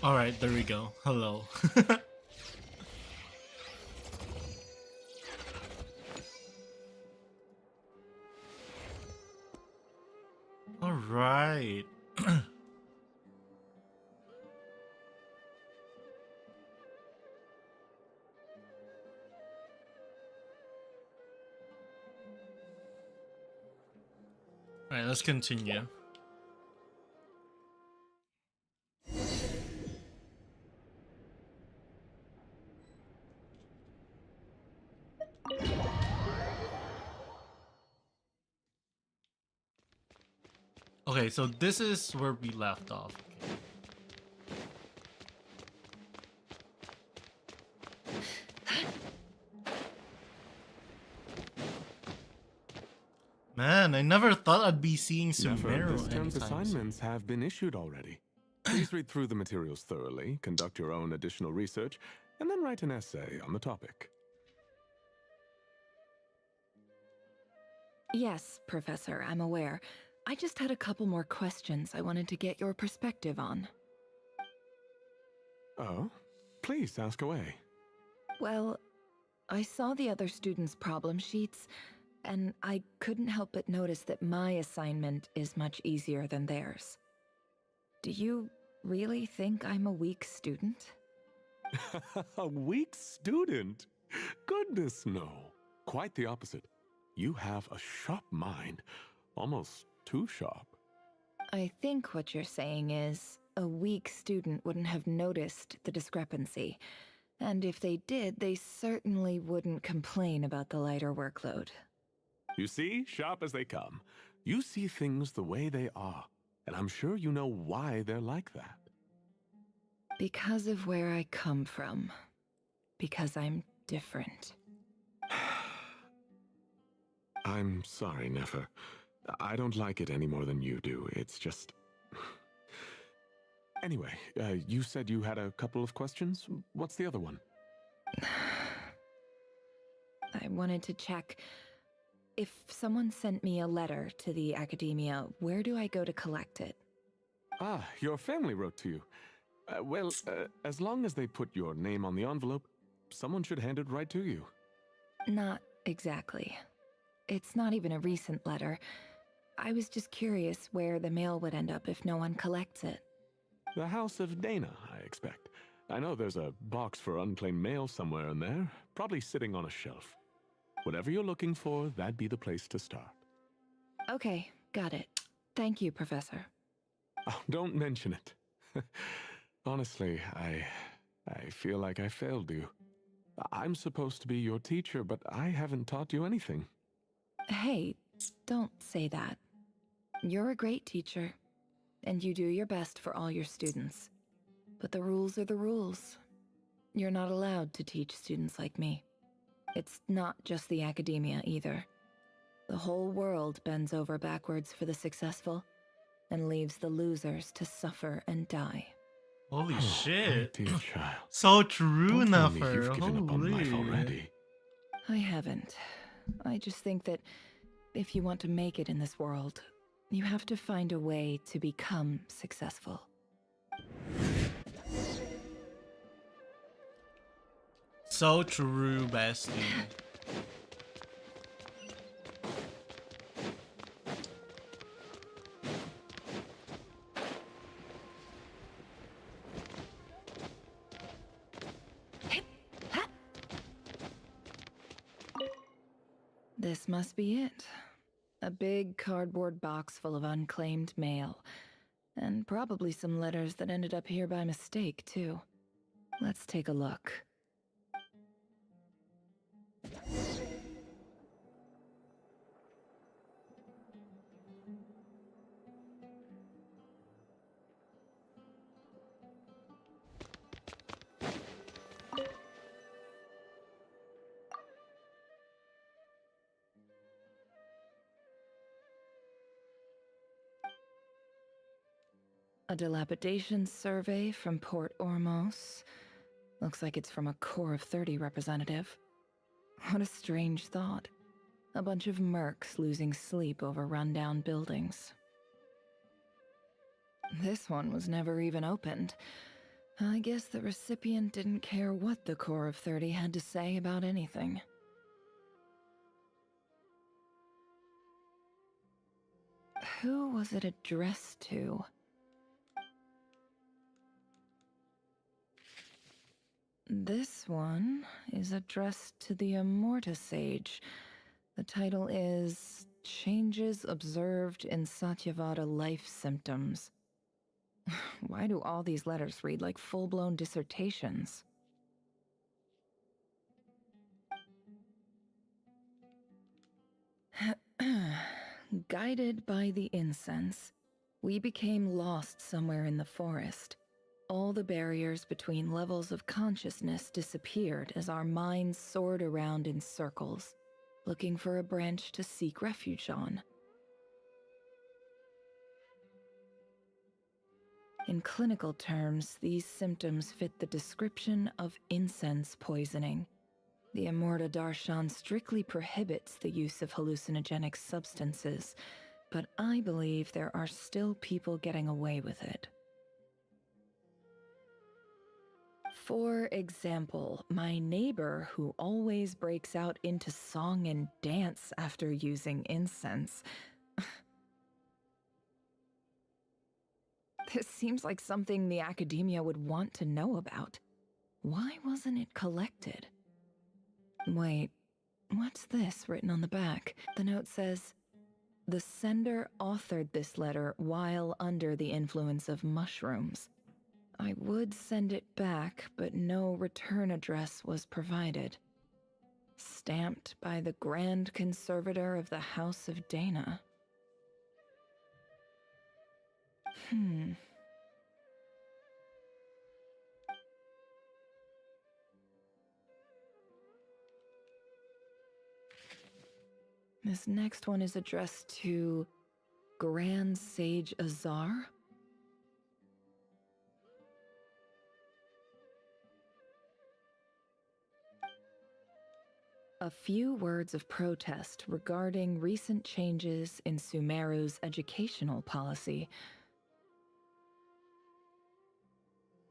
Alright, there we go. Hello. Alright. Alright, let's continue. Okay, so this is where we left off. Man, I never thought I'd be seeing Sumeru This term's anytime assignments soon. have been issued already. Please read through the materials thoroughly, conduct your own additional research, and then write an essay on the topic. Yes, Professor, I'm aware. I just had a couple more questions I wanted to get your perspective on. Oh? Please ask away. Well, I saw the other students' problem sheets, and I couldn't help but notice that my assignment is much easier than theirs. Do you really think I'm a weak student? A weak student? Goodness, no. Quite the opposite. You have a sharp mind. Almost too sharp. I think what you're saying is, a weak student wouldn't have noticed the discrepancy. And if they did, they certainly wouldn't complain about the lighter workload. You see, sharp as they come. You see things the way they are, and I'm sure you know why they're like that. Because of where I come from. Because I'm different. I'm sorry, Nefer. I don't like it any more than you do. It's just... Anyway, you said you had a couple of questions. What's the other one? I wanted to check. If someone sent me a letter to the academia, where do I go to collect it? Ah, your family wrote to you. As long as they put your name on the envelope, someone should hand it right to you. Not exactly. It's not even a recent letter. I was just curious where the mail would end up if no one collects it. The House of Dana, I expect. I know there's a box for unclaimed mail somewhere in there, probably sitting on a shelf. Whatever you're looking for, that'd be the place to start. Okay, got it. Thank you, Professor. Oh, don't mention it. Honestly, I feel like I failed you. I'm supposed to be your teacher, but I haven't taught you anything. Hey, don't say that. You're a great teacher, and you do your best for all your students. But the rules are the rules. You're not allowed to teach students like me. It's not just the academia either. The whole world bends over backwards for the successful, and leaves the losers to suffer and die. Holy My shit. dear child. So true, Don't tell me Nefer. you've given up on life Holy. already. I haven't. I just think that if you want to make it in this world, you have to find a way to become successful. So true, bestie. This must be it. A big cardboard box full of unclaimed mail. And probably some letters that ended up here by mistake, too. Let's take a look. A dilapidation survey from Port Ormos. Looks like it's from a Core of 30 representative. What a strange thought. A bunch of mercs losing sleep over rundown buildings. This one was never even opened. I guess the recipient didn't care what the core of 30 had to say about anything. Who was it addressed to? This one is addressed to the Immorta Sage. The title is Changes Observed in Satyavada Life Symptoms. Why do all these letters read like full-blown dissertations? Guided by the incense, we became lost somewhere in the forest. All the barriers between levels of consciousness disappeared as our minds soared around in circles, looking for a branch to seek refuge on. In clinical terms, these symptoms fit the description of incense poisoning. The Immorta Darshan strictly prohibits the use of hallucinogenic substances, but I believe there are still people getting away with it. For example, my neighbor who always breaks out into song and dance after using incense. This seems like something the academia would want to know about. Why wasn't it collected? Wait, what's this written on the back? The note says, "The sender authored this letter while under the influence of mushrooms. I would send it back, but no return address was provided. Stamped by the Grand Conservator of the House of Dana." This next one is addressed to Grand Sage Azar. A few words of protest regarding recent changes in Sumeru's educational policy.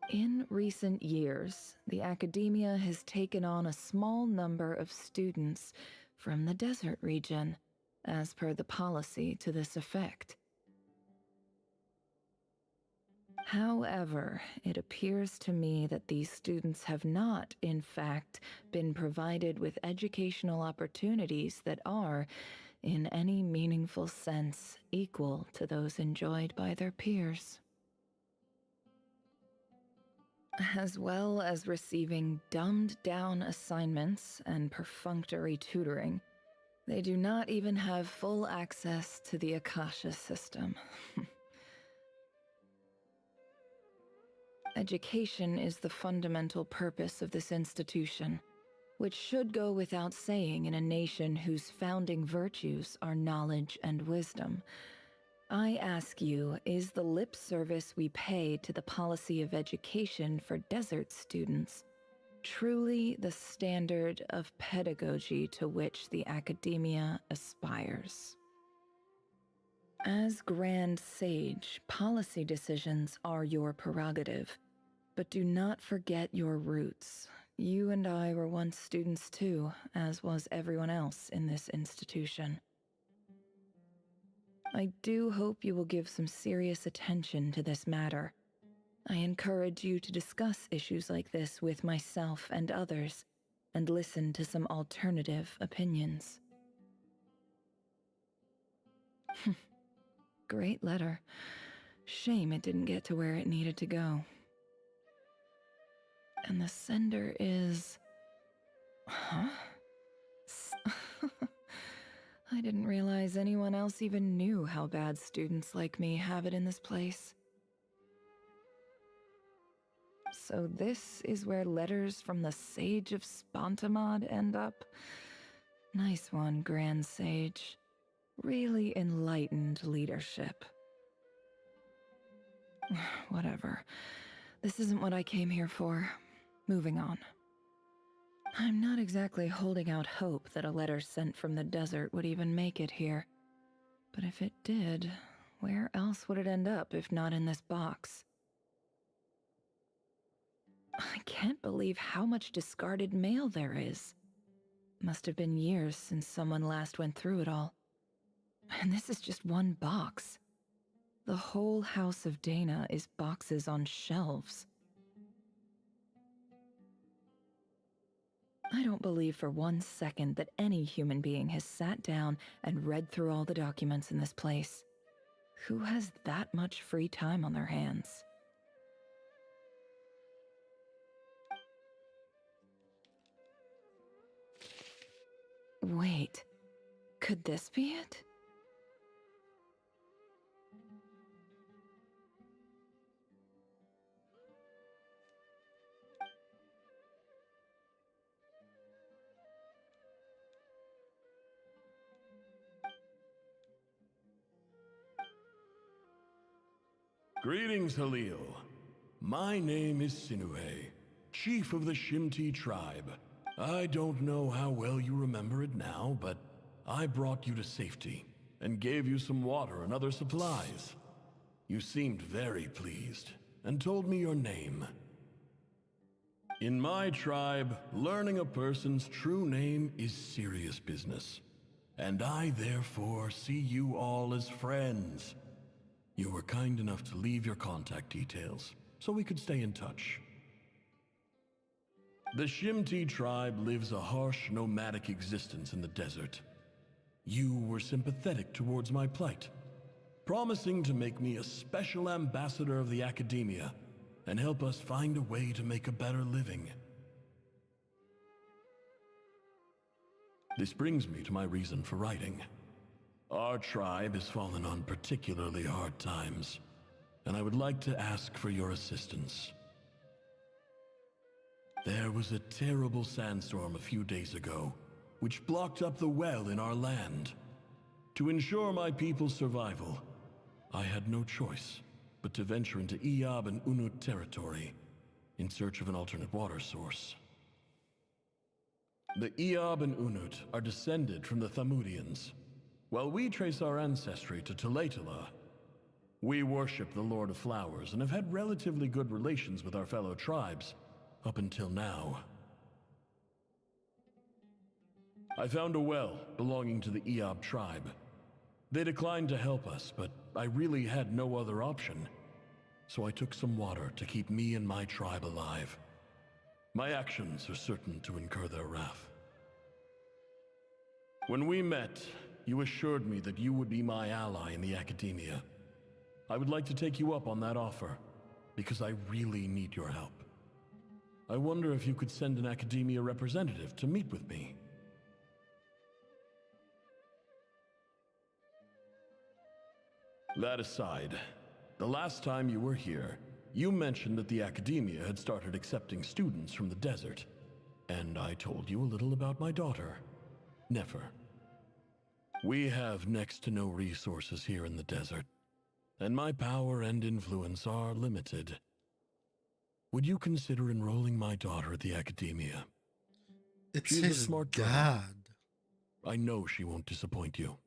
In recent years, the academia has taken on a small number of students from the desert region, as per the policy to this effect. However, it appears to me that these students have not, in fact, been provided with educational opportunities that are, in any meaningful sense, equal to those enjoyed by their peers. As well as receiving dumbed-down assignments and perfunctory tutoring, they do not even have full access to the Akasha system. Education is the fundamental purpose of this institution, which should go without saying in a nation whose founding virtues are knowledge and wisdom. I ask you, is the lip service we pay to the policy of education for desert students truly the standard of pedagogy to which the academia aspires? As Grand Sage, policy decisions are your prerogative, but do not forget your roots. You and I were once students too, as was everyone else in this institution. I do hope you will give some serious attention to this matter. I encourage you to discuss issues like this with myself and others, and listen to some alternative opinions. Great letter. Shame it didn't get to where it needed to go. And the sender is... Huh? I didn't realize anyone else even knew how bad students like me have it in this place. So this is where letters from the Sage of Spontamod end up? Nice one, Grand Sage. Really enlightened leadership. Whatever. This isn't what I came here for. Moving on. I'm not exactly holding out hope that a letter sent from the desert would even make it here. But if it did, where else would it end up if not in this box? I can't believe how much discarded mail there is. Must have been years since someone last went through it all. And this is just one box. The whole house of Dana is boxes on shelves. I don't believe for 1 second that any human being has sat down and read through all the documents in this place. Who has that much free time on their hands? Wait, could this be it? Greetings, Halil. My name is Sinue, chief of the Shimti tribe. I don't know how well you remember it now, but I brought you to safety and gave you some water and other supplies. You seemed very pleased and told me your name. In my tribe, learning a person's true name is serious business, and I therefore see you all as friends. You were kind enough to leave your contact details, so we could stay in touch. The Shimti tribe lives a harsh, nomadic existence in the desert. You were sympathetic towards my plight, promising to make me a special ambassador of the academia and help us find a way to make a better living. This brings me to my reason for writing. Our tribe has fallen on particularly hard times, and I would like to ask for your assistance. There was a terrible sandstorm a few days ago, which blocked up the well in our land. To ensure my people's survival, I had no choice but to venture into Iyab and Unut territory in search of an alternate water source. The Iyab and Unut are descended from the Thamudians. While we trace our ancestry to Tulatala, we worship the Lord of Flowers and have had relatively good relations with our fellow tribes up until now. I found a well belonging to the Iyab tribe. They declined to help us, but I really had no other option, so I took some water to keep me and my tribe alive. My actions are certain to incur their wrath. When we met, you assured me that you would be my ally in the academia. I would like to take you up on that offer, because I really need your help. I wonder if you could send an academia representative to meet with me. That aside, the last time you were here, you mentioned that the academia had started accepting students from the desert, and I told you a little about my daughter, Nefer. We have next to no resources here in the desert, and my power and influence are limited. Would you consider enrolling my daughter at the academia? It's She's a his smart girl. dad. I know she won't disappoint you.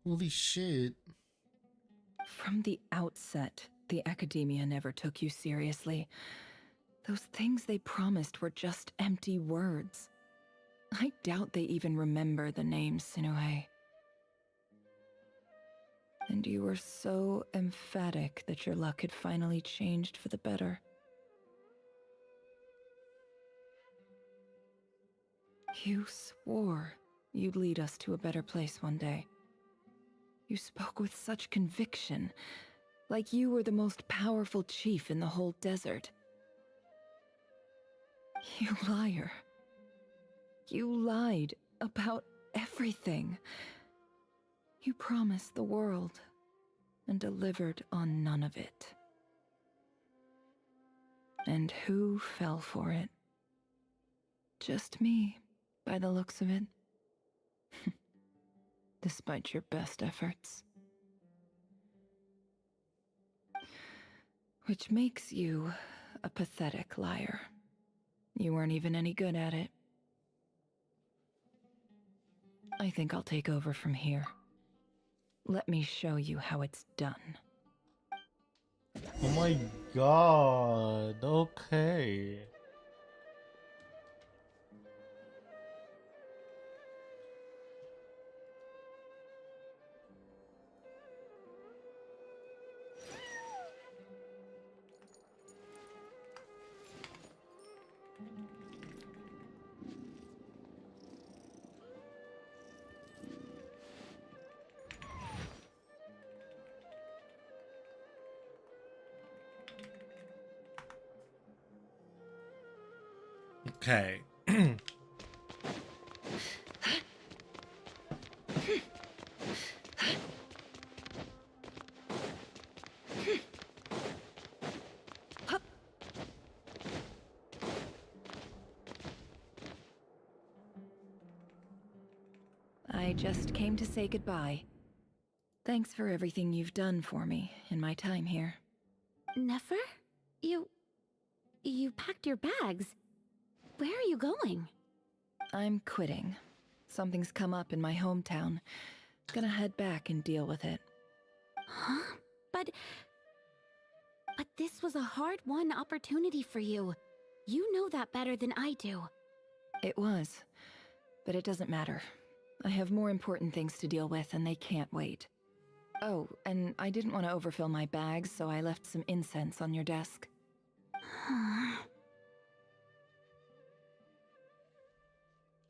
Holy shit. From the outset, the academia never took you seriously. Those things they promised were just empty words. I doubt they even remember the name Sinue. And you were so emphatic that your luck had finally changed for the better. You swore you'd lead us to a better place one day. You spoke with such conviction, like you were the most powerful chief in the whole desert. You liar. You lied about everything. You promised the world and delivered on none of it. And who fell for it? Just me, by the looks of it. Despite your best efforts. Which makes you a pathetic liar. You weren't even any good at it. I think I'll take over from here. Let me show you how it's done. Oh my god. Okay. Okay. I just came to say goodbye. Thanks for everything you've done for me in my time here. Nefer? You packed your bags. Where are you going? I'm quitting. Something's come up in my hometown. Gonna head back and deal with it. Huh? But this was a hard-won opportunity for you. You know that better than I do. It was. But it doesn't matter. I have more important things to deal with and they can't wait. Oh, and I didn't want to overfill my bags, so I left some incense on your desk.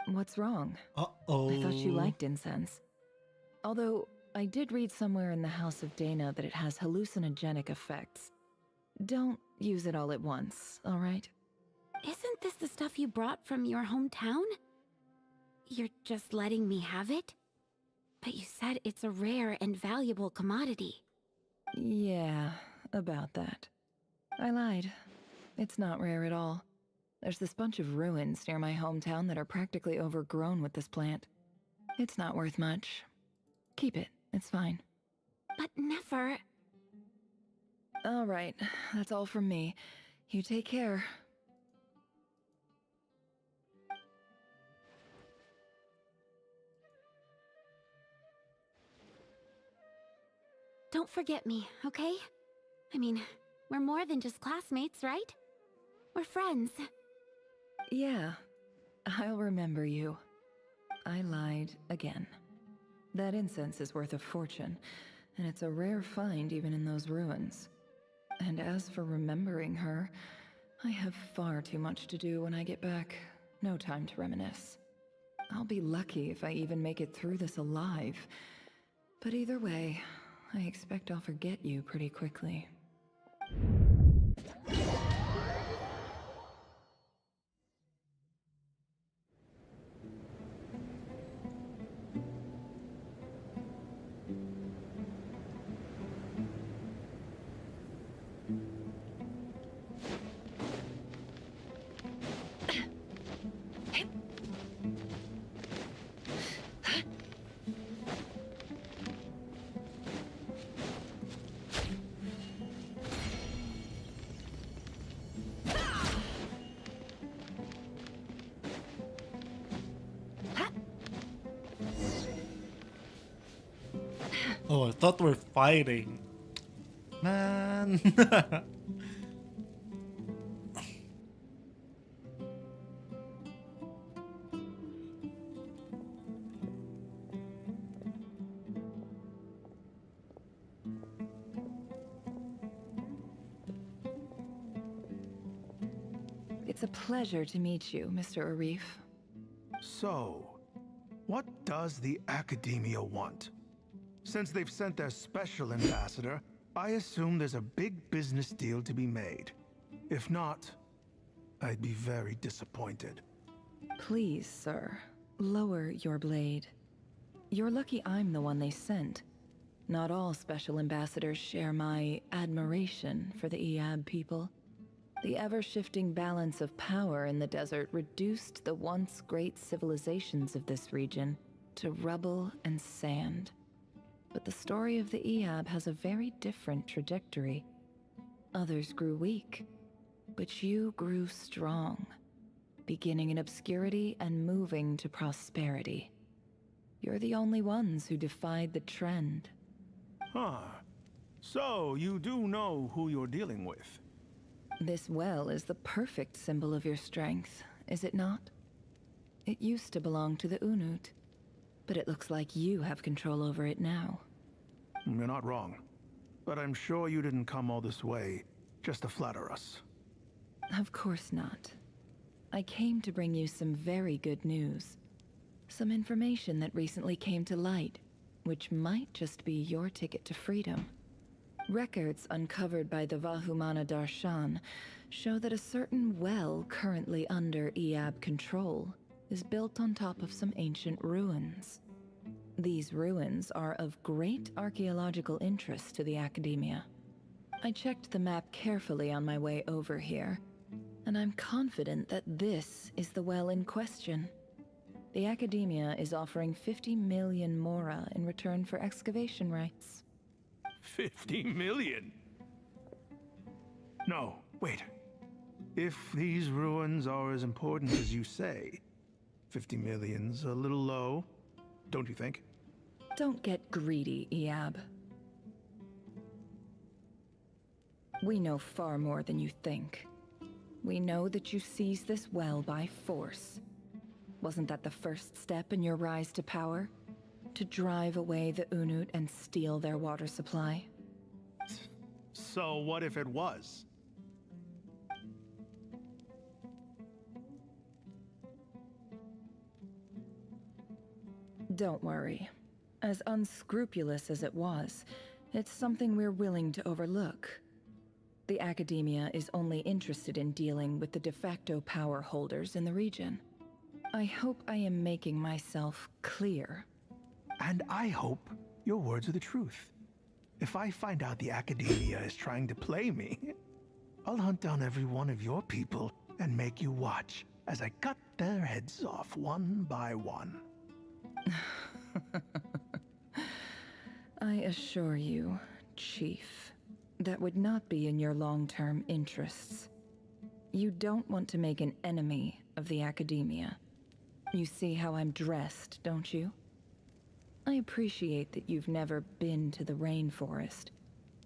What's wrong? Uh-oh. I thought you liked incense. Although, I did read somewhere in the House of Dana that it has hallucinogenic effects. Don't use it all at once, alright? Isn't this the stuff you brought from your hometown? You're just letting me have it? But you said it's a rare and valuable commodity. Yeah, about that. I lied. It's not rare at all. There's this bunch of ruins near my hometown that are practically overgrown with this plant. It's not worth much. Keep it, it's fine. But Nefer... Alright, that's all from me. You take care. Don't forget me, okay? I mean, we're more than just classmates, right? We're friends. Yeah, I'll remember you. I lied again. That incense is worth a fortune, and it's a rare find even in those ruins. And as for remembering her, I have far too much to do when I get back. No time to reminisce. I'll be lucky if I even make it through this alive. But either way, I expect I'll forget you pretty quickly. Oh, I thought we're fighting. Man. It's a pleasure to meet you, Mr. Arif. So, what does the Academia want? Since they've sent their special ambassador, I assume there's a big business deal to be made. If not, I'd be very disappointed. Please, sir, lower your blade. You're lucky I'm the one they sent. Not all special ambassadors share my admiration for the Iab people. The ever-shifting balance of power in the desert reduced the once great civilizations of this region to rubble and sand. But the story of the Iab has a very different trajectory. Others grew weak, but you grew strong, beginning in obscurity and moving to prosperity. You're the only ones who defied the trend. Huh. So, you do know who you're dealing with. This well is the perfect symbol of your strength, is it not? It used to belong to the Unut, but it looks like you have control over it now. You're not wrong. But I'm sure you didn't come all this way just to flatter us. Of course not. I came to bring you some very good news. Some information that recently came to light, which might just be your ticket to freedom. Records uncovered by the Vahumana Darshan show that a certain well currently under Iab control is built on top of some ancient ruins. These ruins are of great archaeological interest to the Academia. I checked the map carefully on my way over here, and I'm confident that this is the well in question. The Academia is offering 50 million mora in return for excavation rights. 50 million? No, wait. If these ruins are as important as you say, 50 million's a little low, don't you think? Don't get greedy, Iab. We know far more than you think. We know that you seized this well by force. Wasn't that the first step in your rise to power? To drive away the Unut and steal their water supply? So what if it was? Don't worry. As unscrupulous as it was, it's something we're willing to overlook. The Academia is only interested in dealing with the de facto power holders in the region. I hope I am making myself clear. And I hope your words are the truth. If I find out the Academia is trying to play me, I'll hunt down every one of your people and make you watch as I cut their heads off one by one. I assure you, Chief, that would not be in your long-term interests. You don't want to make an enemy of the Academia. You see how I'm dressed, don't you? I appreciate that you've never been to the rainforest,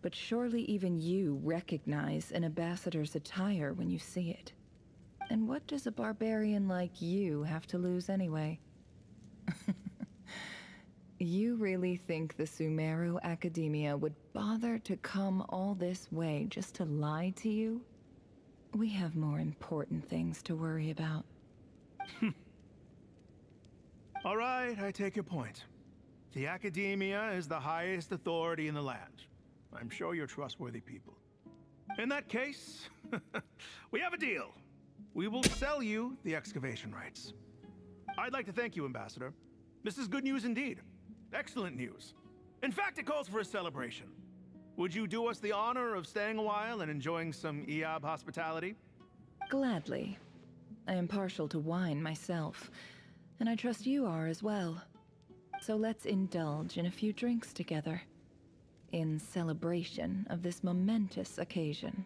but surely even you recognize an ambassador's attire when you see it. And what does a barbarian like you have to lose anyway? You really think the Sumeru Academia would bother to come all this way just to lie to you? We have more important things to worry about. All right, I take your point. The Academia is the highest authority in the land. I'm sure you're trustworthy people. In that case, we have a deal. We will sell you the excavation rights. I'd like to thank you, Ambassador. This is good news indeed. Excellent news. In fact, it calls for a celebration. Would you do us the honor of staying a while and enjoying some Iab hospitality? Gladly. I am partial to wine myself, and I trust you are as well. So let's indulge in a few drinks together, in celebration of this momentous occasion.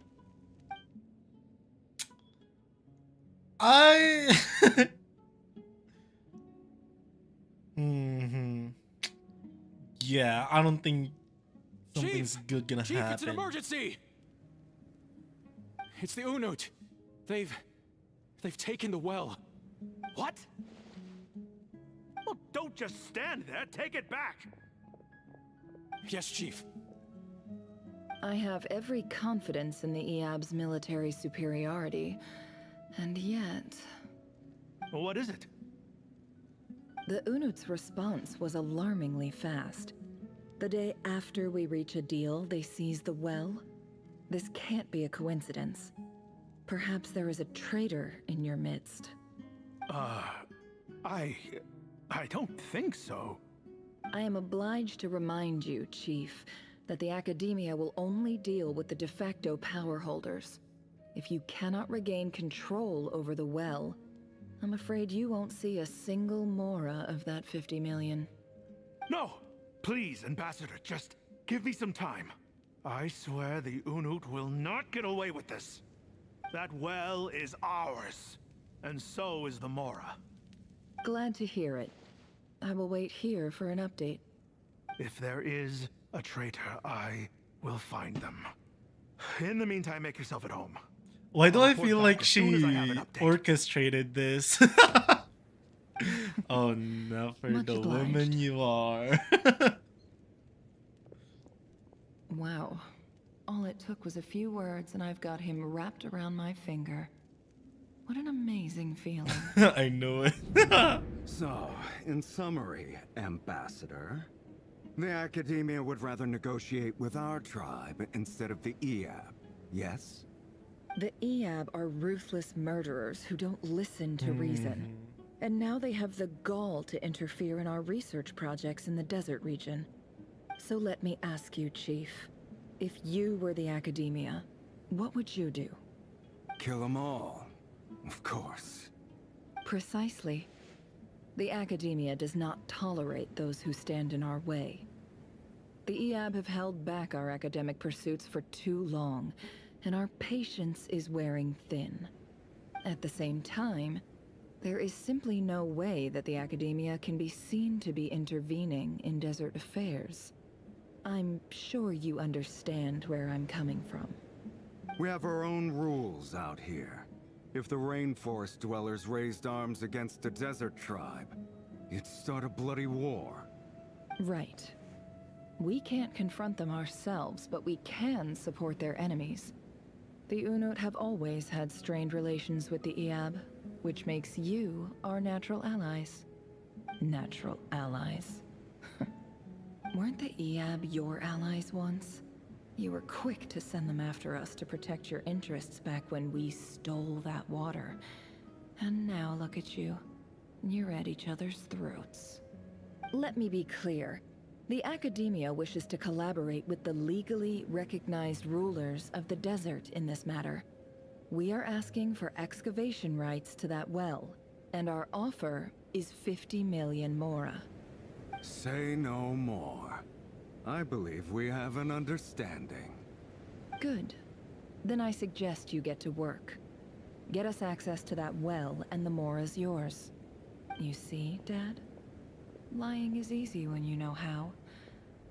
Yeah, I don't think something's good gonna Chief, happen. it's an emergency! It's the Unut. They've taken the well. What? Well, don't just stand there. Take it back. Yes, Chief. I have every confidence in the Iab's military superiority, and yet... Well, what is it? The Unut's response was alarmingly fast. The day after we reach a deal, they seize the well. This can't be a coincidence. Perhaps there is a traitor in your midst. I don't think so. I am obliged to remind you, Chief, that the Academia will only deal with the de facto power holders. If you cannot regain control over the well, I'm afraid you won't see a single mora of that 50 million. No! Please, Ambassador, just give me some time. I swear the Unut will not get away with this. That well is ours, and so is the mora. Glad to hear it. I will wait here for an update. If there is a traitor, I We'll find them. In the meantime, make yourself at home. Why do I'll I report feel back like as soon she as I have an update. orchestrated this? Oh no, for Much the obliged. woman you are. Wow. All it took was a few words and I've got him wrapped around my finger. What an amazing feeling. I know it. So, in summary, Ambassador, the Academia would rather negotiate with our tribe instead of the EAB, yes? The EAB are ruthless murderers who don't listen to reason. And now they have the gall to interfere in our research projects in the desert region. So let me ask you, Chief. If you were the Academia, what would you do? Kill them all, of course. Precisely. The Academia does not tolerate those who stand in our way. The EAB have held back our academic pursuits for too long, and our patience is wearing thin. At the same time, there is simply no way that the Academia can be seen to be intervening in desert affairs. I'm sure you understand where I'm coming from. We have our own rules out here. If the rainforest dwellers raised arms against a desert tribe, it'd start a bloody war. Right. We can't confront them ourselves, but we can support their enemies. The Unut have always had strained relations with the EAB, which makes you our natural allies. Natural allies. Weren't the EAB your allies once? You were quick to send them after us to protect your interests back when we stole that water. And now look at you. You're at each other's throats. Let me be clear. The Academia wishes to collaborate with the legally recognized rulers of the desert in this matter. We are asking for excavation rights to that well, and our offer is 50 million mora. Say no more. I believe we have an understanding. Good. Then I suggest you get to work. Get us access to that well, and the mora's yours. You see, Dad? Lying is easy when you know how.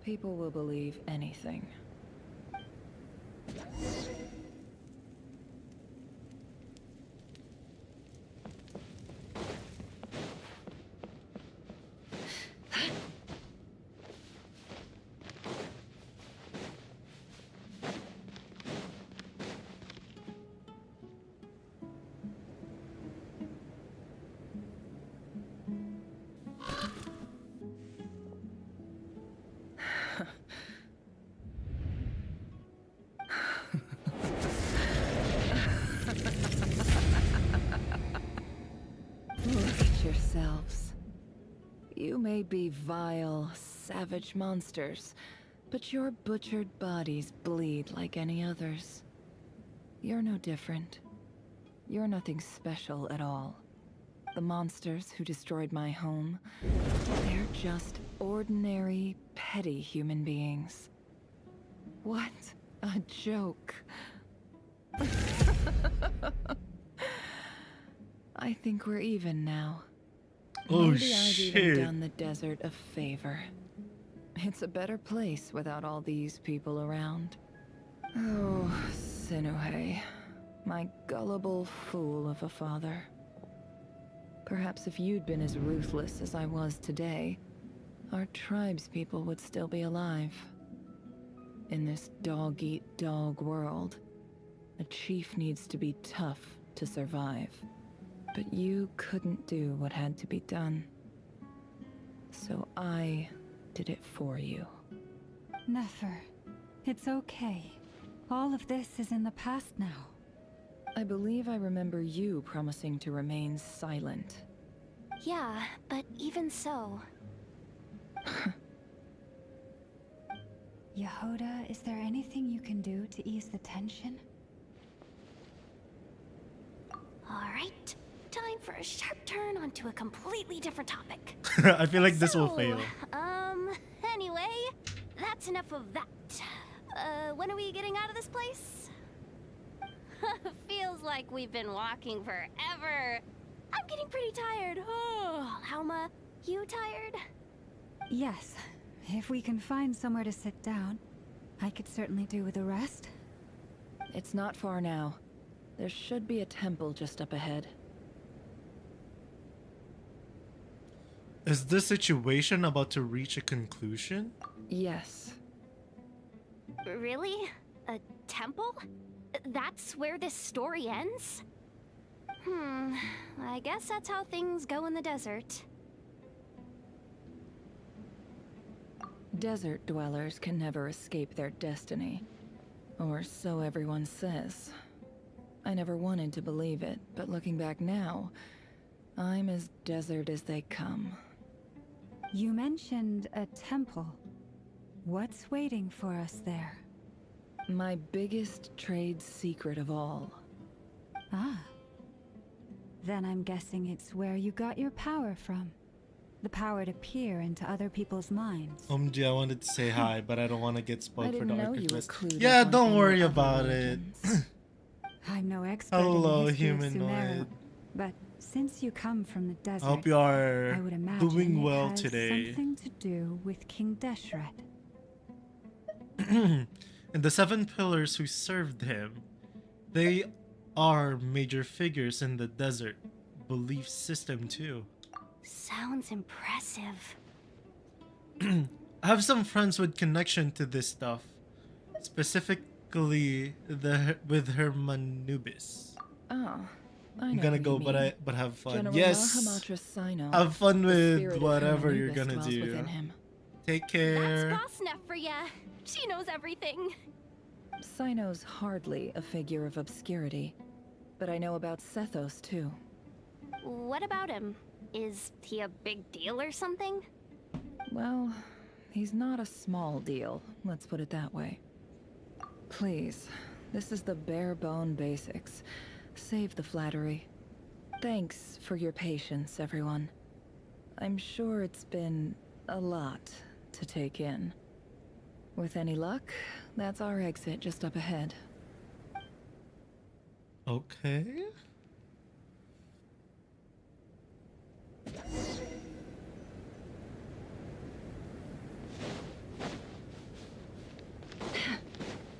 People will believe anything. Look at yourselves. You may be vile, savage monsters, but your butchered bodies bleed like any others. You're no different. You're nothing special at all. The monsters who destroyed my home, they're just ordinary, petty human beings. What a joke. I think we're even now. Oh, Maybe I've even shit. done the desert a favor. It's a better place without all these people around. Oh, Sinuhe, my gullible fool of a father. Perhaps if you'd been as ruthless as I was today, our tribespeople would still be alive. In this dog-eat-dog world, a chief needs to be tough to survive. But you couldn't do what had to be done. So I did it for you. Nefer, it's okay. All of this is in the past now. I believe I remember you promising to remain silent. Yeah, but even so. Yehoda, is there anything you can do to ease the tension? Alright, time for a sharp turn onto a completely different topic. I feel like this will So, fail. Anyway, that's enough of that. When are we getting out of this place? Feels like we've been walking forever. I'm getting pretty tired. Oh, Alma, you tired? Yes, if we can find somewhere to sit down. I could certainly do with a rest. It's not far now. There should be a temple just up ahead. Is this situation about to reach a conclusion? Yes. Really? A temple? That's where this story ends? I guess that's how things go in the desert. Desert dwellers can never escape their destiny. Or so everyone says. I never wanted to believe it, but looking back now, I'm as desert as they come. You mentioned a temple. What's waiting for us there? My biggest trade secret of all. Ah. Then I'm guessing it's where you got your power from. The power to peer into other people's minds. OMG, I wanted to say hi, but I don't want to get spoiled for the know you were Archon. clued Yeah, up on don't any worry other about it. religions. I'm no expert Hello, in the history of humanoid. Sumeru, but since you come from the desert, I hope you are I would imagine doing it well has today. something to do with King Deshret. And the 7 pillars who served him, they are major figures in the desert belief system too. Sounds impressive. I have some friends with connection to this stuff, specifically with Hermanubis. Oh, I'm gonna go, but have fun. General Yes, Mahamatra Sino, have fun the with spirit of whatever you're Hermanubis gonna dwells do. within him. Take care. That's Boss Neff for ya. She knows everything. Sino's hardly a figure of obscurity, but I know about Sethos too. What about him? Is he a big deal or something? Well, he's not a small deal, let's put it that way. Please, this is the bare bone basics. Save the flattery. Thanks for your patience, everyone. I'm sure it's been a lot to take in. With any luck, that's our exit just up ahead. Okay.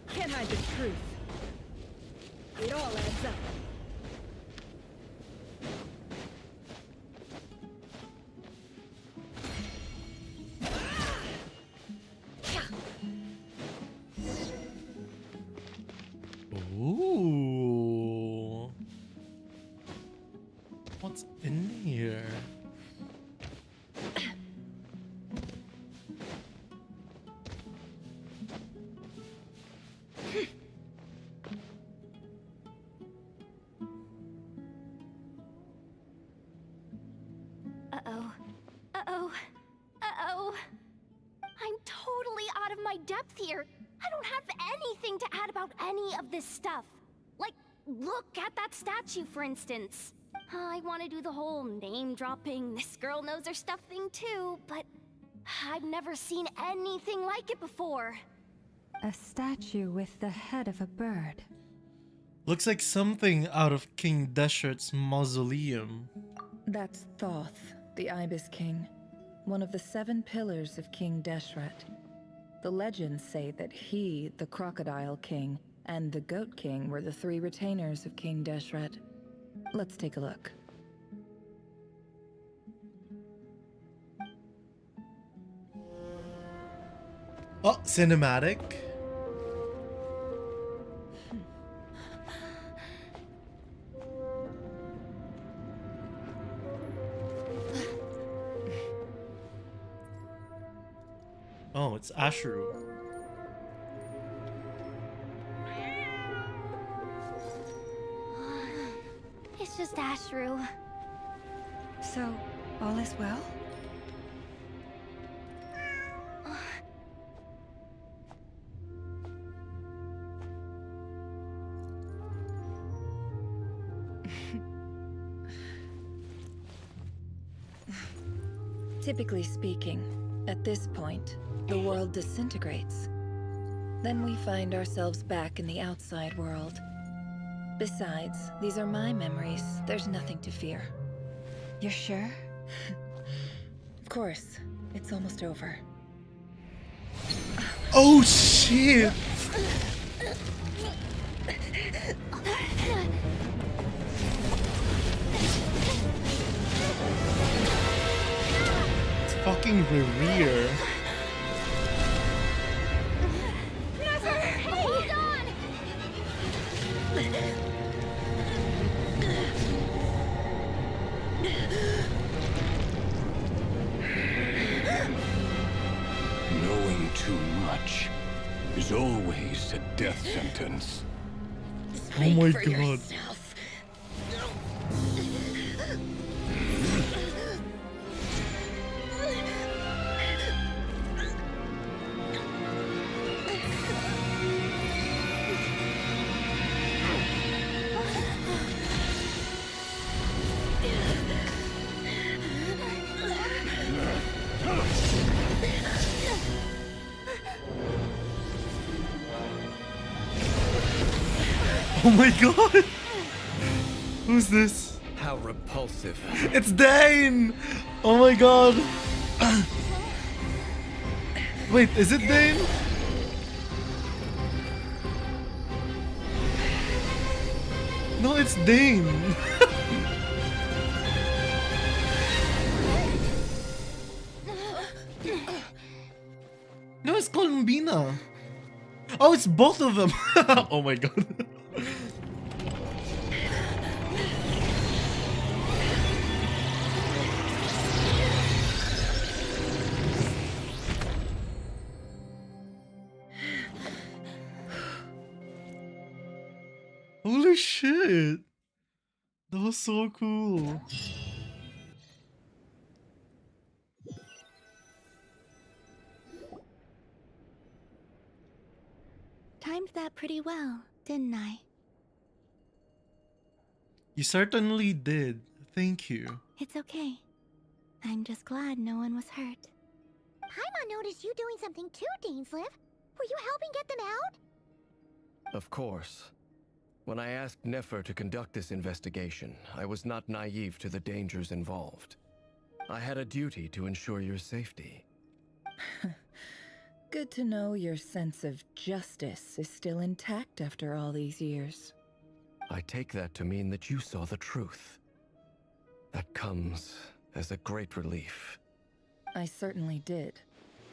Can't hide the truth. It all adds up. Ooh. What's in here? Uh-oh. Uh-oh. Uh-oh. I'm totally out of my depth here. I don't have anything to add about any of this stuff. Like, look at that statue, for instance. I want to do the whole name-dropping, this girl knows her stuff thing too, but I've never seen anything like it before. A statue with the head of a bird. Looks like something out of King Deshret's mausoleum. That's Thoth, the Ibis King, one of the 7 pillars of King Deshret. The legends say that he, the Crocodile King, and the Goat King were the 3 retainers of King Deshret. Let's take a look. Oh, cinematic. Oh, it's Ashuru. It's just Ashru. So, all is well? Typically speaking, at this point, the world disintegrates. Then we find ourselves back in the outside world. Besides, these are my memories. There's nothing to fear. You're sure? Of course. It's almost over. Oh shit! It's fucking Rerear. Never! Hey, hold on! Knowing too much is always a death sentence. Oh my god. Oh my god! Who's this? How repulsive. It's Dane! Oh my god! Wait, is it Dane? No, it's Dane! No, it's Columbina! Oh, it's both of them! Oh my god. Holy shit! That was so cool. Timed that pretty well, didn't I? You certainly did. Thank you. It's okay. I'm just glad no one was hurt. Paimon noticed you doing something too, Dainsleif. Were you helping get them out? Of course. When I asked Nefer to conduct this investigation, I was not naive to the dangers involved. I had a duty to ensure your safety. Good to know your sense of justice is still intact after all these years. I take that to mean that you saw the truth. That comes as a great relief. I certainly did.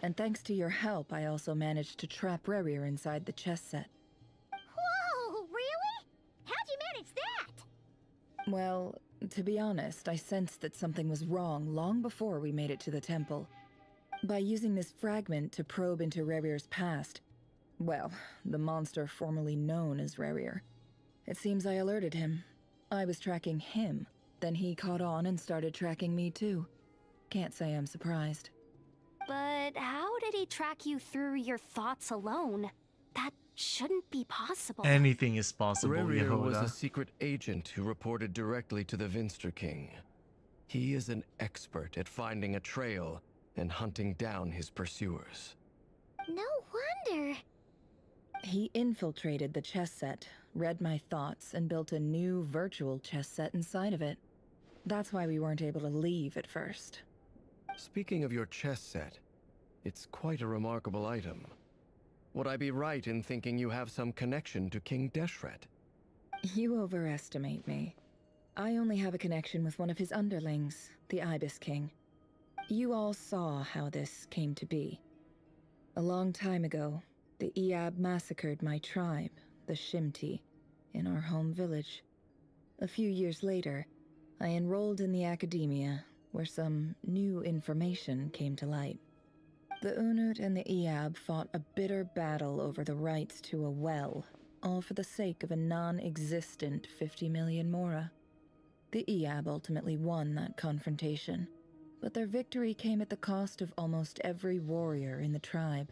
And thanks to your help, I also managed to trap RaRHHHhhh inside the chess set. Whoa, really? How'd you manage that? Well, to be honest, I sensed that something was wrong long before we made it to the temple. By using this fragment to probe into RaRHHHh's past, well, the monster formerly known as RaRHHHhh, it seems I alerted him. I was tracking him, then he caught on and started tracking me too. Can't say I'm surprised. But how did he track you through your thoughts alone? That shouldn't be possible. Anything is possible, RaRHHHhh was Yehuda. a secret agent who reported directly to the Vinster King. He is an expert at finding a trail and hunting down his pursuers. No wonder. He infiltrated the chess set, read my thoughts, and built a new virtual chess set inside of it. That's why we weren't able to leave at first. Speaking of your chess set, it's quite a remarkable item. Would I be right in thinking you have some connection to King Deshret? You overestimate me. I only have a connection with one of his underlings, the Ibis King. You all saw how this came to be. A long time ago, the Eab massacred my tribe, the Shimti, in our home village. A few years later, I enrolled in the academia, where some new information came to light. The Unut and the Eab fought a bitter battle over the rights to a well, all for the sake of a non-existent 50 million Mora. The Eab ultimately won that confrontation, but their victory came at the cost of almost every warrior in the tribe.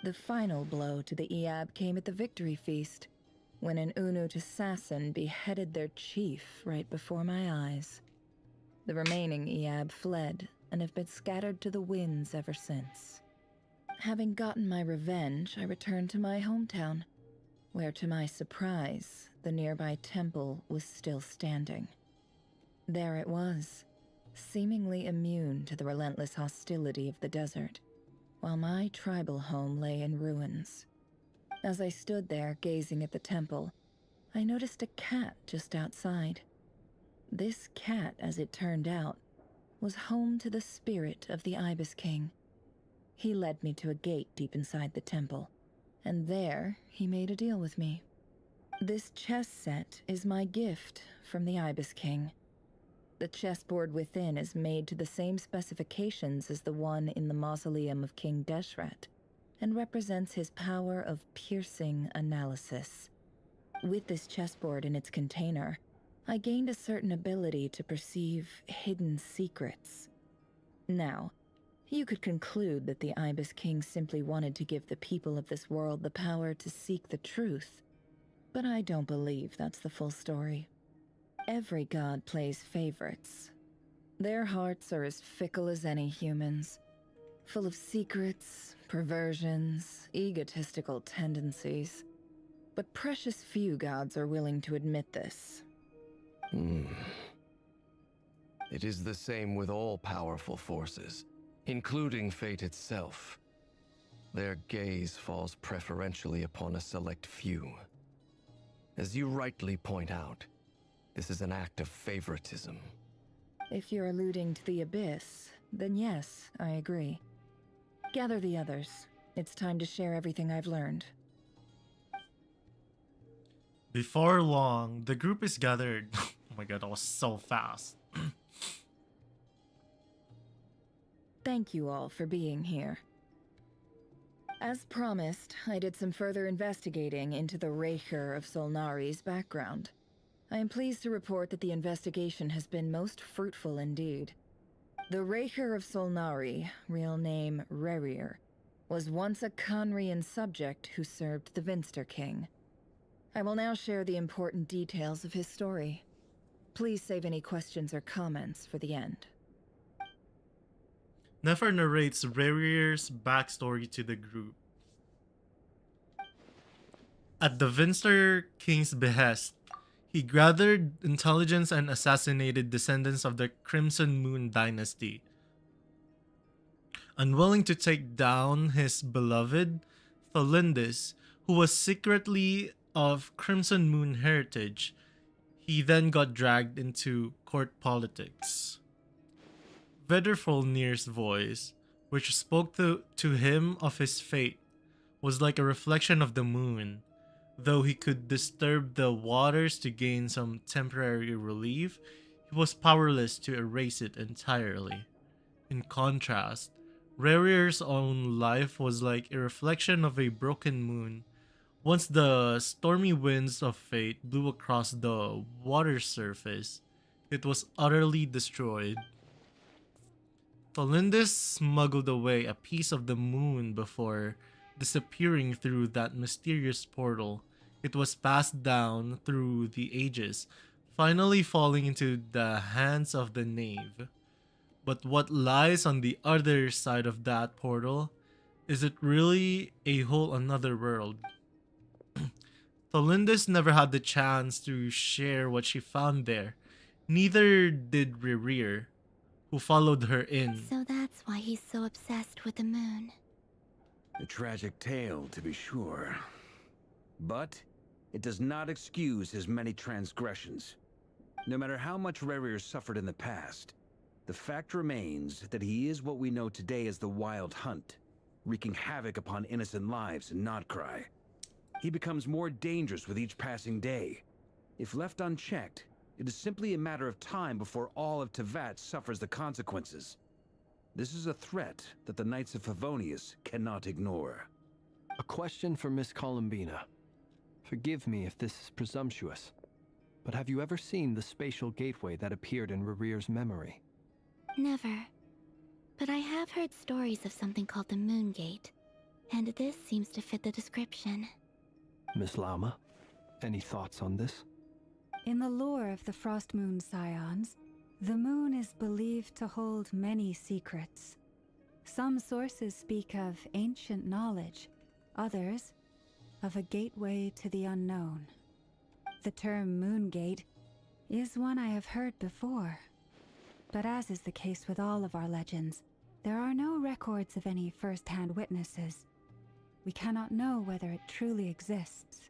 The final blow to the Eab came at the victory feast, when an Unut assassin beheaded their chief right before my eyes. The remaining Eab fled and have been scattered to the winds ever since. Having gotten my revenge, I returned to my hometown, where to my surprise, the nearby temple was still standing. There it was, seemingly immune to the relentless hostility of the desert. while my tribal home lay in ruins. As I stood there gazing at the temple, I noticed a cat just outside. This cat, as it turned out, was home to the spirit of the Ibis King. He led me to a gate deep inside the temple, and there he made a deal with me. This chess set is my gift from the Ibis King. The chessboard within is made to the same specifications as the one in the mausoleum of King Deshret, and represents his power of piercing analysis. With this chessboard in its container, I gained a certain ability to perceive hidden secrets. Now, you could conclude that the Ibis King simply wanted to give the people of this world the power to seek the truth, but I don't believe that's the full story. Every god plays favorites. Their hearts are as fickle as any human's, full of secrets, perversions, egotistical tendencies. But precious few gods are willing to admit this. It is the same with all powerful forces, including fate itself. Their gaze falls preferentially upon a select few. As you rightly point out, this is an act of favoritism. If you're alluding to the Abyss, then yes, I agree. Gather the others. It's time to share everything I've learned. Before long, the group is gathered. Oh my god, that was so fast. Thank you all for being here. As promised, I did some further investigating into the RaHHHHhhH of Solnari's background. I am pleased to report that the investigation has been most fruitful indeed. The RaHHHHhh of Solnari, real name RaRHHHhhh, was once a Conrian subject who served the Vinster King. I will now share the important details of his story. Please save any questions or comments for the end. Nefer narrates RaRHHHh's backstory to the group. At the Vinster King's behest, he gathered intelligence and assassinated descendants of the Crimson Moon dynasty. Unwilling to take down his beloved, Tholindis, who was secretly of Crimson Moon heritage, he then got dragged into court politics. Vedrfolnir's voice, which spoke to him of his fate, was like a reflection of the moon. Though he could disturb the waters to gain some temporary relief, he was powerless to erase it entirely. In contrast, RaRHHHh's own life was like a reflection of a broken moon. Once the stormy winds of fate blew across the water surface, it was utterly destroyed. Tholindis smuggled away a piece of the moon before disappearing through that mysterious portal. It was passed down through the ages, finally falling into the hands of the knave. But what lies on the other side of that portal? Is it really a whole another world? Tholindis never had the chance to share what she found there. Neither did RaRHHHhh, who followed her in. So that's why he's so obsessed with the moon. A tragic tale, to be sure. But it does not excuse his many transgressions. No matter how much RaRHHHhh suffered in the past, the fact remains that he is what we know today as the Wild Hunt, wreaking havoc upon innocent lives in Nodcry. He becomes more dangerous with each passing day. If left unchecked, it is simply a matter of time before all of Teyvat suffers the consequences. This is a threat that the Knights of Favonius cannot ignore. A question for Miss Columbina. Forgive me if this is presumptuous, but have you ever seen the spatial gateway that appeared in RaRHHHh's memory? Never. But I have heard stories of something called the Moon Gate, and this seems to fit the description. Miss Lama, any thoughts on this? In the lore of the Frost Moon Scions, the moon is believed to hold many secrets. Some sources speak of ancient knowledge, others of a gateway to the unknown. The term Moon Gate is one I have heard before, but as is the case with all of our legends, There are no records of any first-hand witnesses. We cannot know whether it truly exists.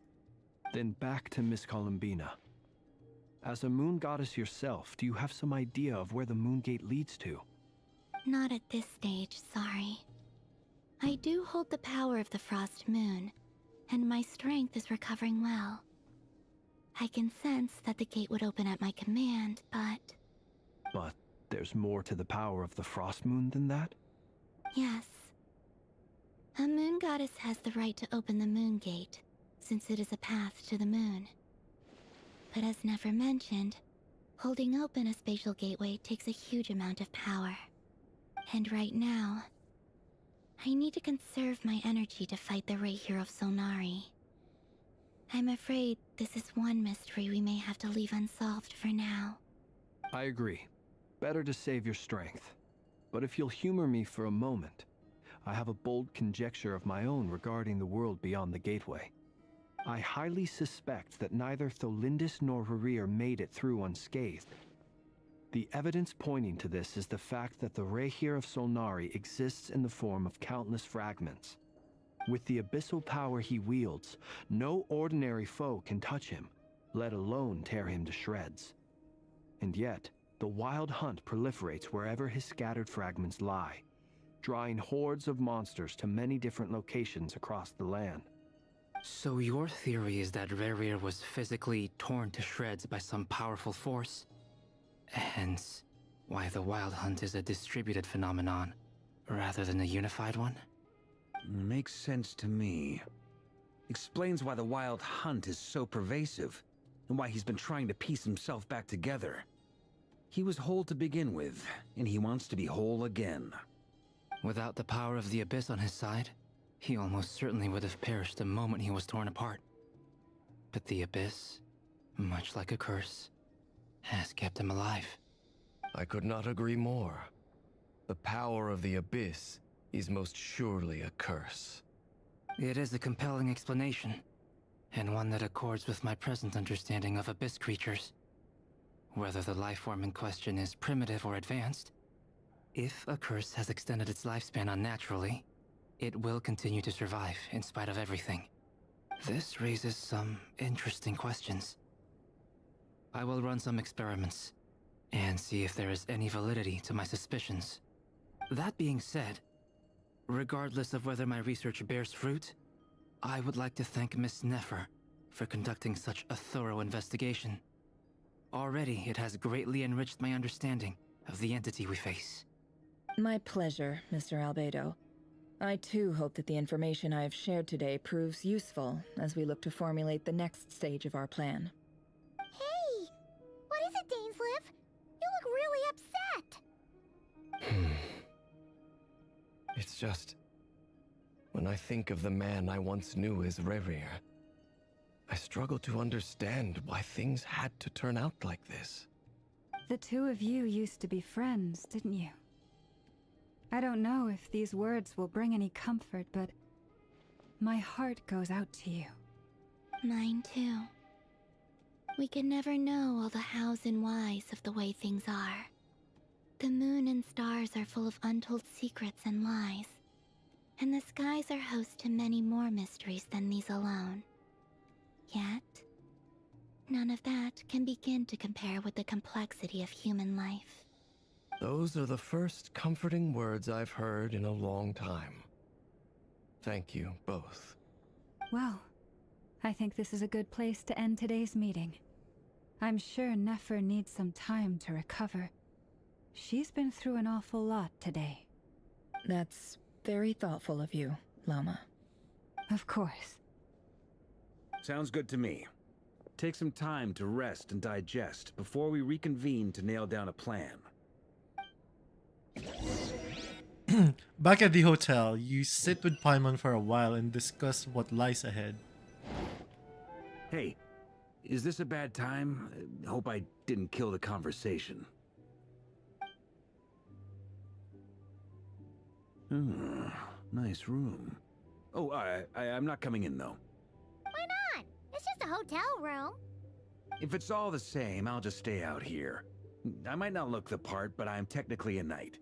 Then back to Miss Columbina. As a moon goddess yourself, do you have some idea of where the moon gate leads to? Not at this stage, sorry. I do hold the power of the Frost Moon, and my strength is recovering well. I can sense that the gate would open at my command, but... But there's more to the power of the Frost Moon than that? Yes. A moon goddess has the right to open the moon gate, since it is a path to the moon. But as Nefer mentioned, holding open a spatial gateway takes a huge amount of power. And right now, I need to conserve my energy to fight the RaHHHhhHHhH. I'm afraid this is one mystery we may have to leave unsolved for now. I agree. Better to save your strength. But if you'll humor me for a moment, I have a bold conjecture of my own regarding the world beyond the gateway. I highly suspect that neither Tholindis nor Rarir made it through unscathed. The evidence pointing to this is the fact that the Rahere of Solnari exists in the form of countless fragments. With the abyssal power he wields, no ordinary foe can touch him, let alone tear him to shreds. And yet, the wild hunt proliferates wherever his scattered fragments lie, drawing hordes of monsters to many different locations across the land. So your theory is that Rarir was physically torn to shreds by some powerful force? Hence, why the wild hunt is a distributed phenomenon, rather than a unified one? Makes sense to me. Explains why the wild hunt is so pervasive, and why he's been trying to piece himself back together. He was whole to begin with, and he wants to be whole again. Without the power of the Abyss on his side, he almost certainly would have perished the moment he was torn apart. But the Abyss, much like a curse, has kept him alive. I could not agree more. The power of the Abyss is most surely a curse. It is a compelling explanation, and one that accords with my present understanding of Abyss creatures. Whether the life form in question is primitive or advanced, if a curse has extended its lifespan unnaturally, it will continue to survive in spite of everything. This raises some interesting questions. I will run some experiments, and see if there is any validity to my suspicions. That being said, regardless of whether my research bears fruit, I would like to thank Miss Nefer for conducting such a thorough investigation. Already, it has greatly enriched my understanding of the entity we face. My pleasure, Mr. Albedo. I too hope that the information I have shared today proves useful as we look to formulate the next stage of our plan. Hey! What is it, Dainsleif? You look really upset! It's just... when I think of the man I once knew as Rarir, I struggle to understand why things had to turn out like this. The two of you used to be friends, didn't you? I don't know if these words will bring any comfort, but my heart goes out to you. Mine too. We can never know all the hows and whys of the way things are. The moon and stars are full of untold secrets and lies, and the skies are host to many more mysteries than these alone. Yet, none of that can begin to compare with the complexity of human life. Those are the first comforting words I've heard in a long time. Thank you, both. Well, I think this is a good place to end today's meeting. I'm sure Nefer needs some time to recover. She's been through an awful lot today. That's very thoughtful of you, Lama. Of course. Sounds good to me. Take some time to rest and digest before we reconvene to nail down a plan. Back at the hotel, you sit with Paimon for a while and discuss what lies ahead. Hey, is this a bad time? Hope I didn't kill the conversation. Nice room. Oh, I'm not coming in though. Why not? It's just a hotel room. If it's all the same, I'll just stay out here. I might not look the part, but I'm technically a knight.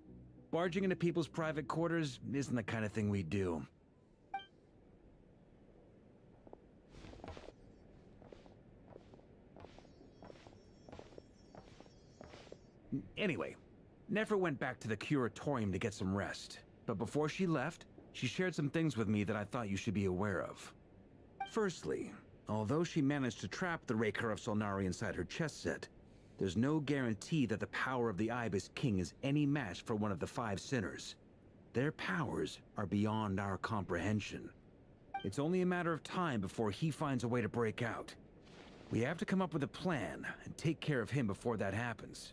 Barging into people's private quarters isn't the kind of thing we do. Anyway, Nefer went back to the curatorium to get some rest. But before she left, she shared some things with me that I thought you should be aware of. Firstly, although she managed to trap the Raker of Solnari inside her chest set, there's no guarantee that the power of the Ibis King is any match for one of the 5 sinners. Their powers are beyond our comprehension. It's only a matter of time before he finds a way to break out. We have to come up with a plan and take care of him before that happens.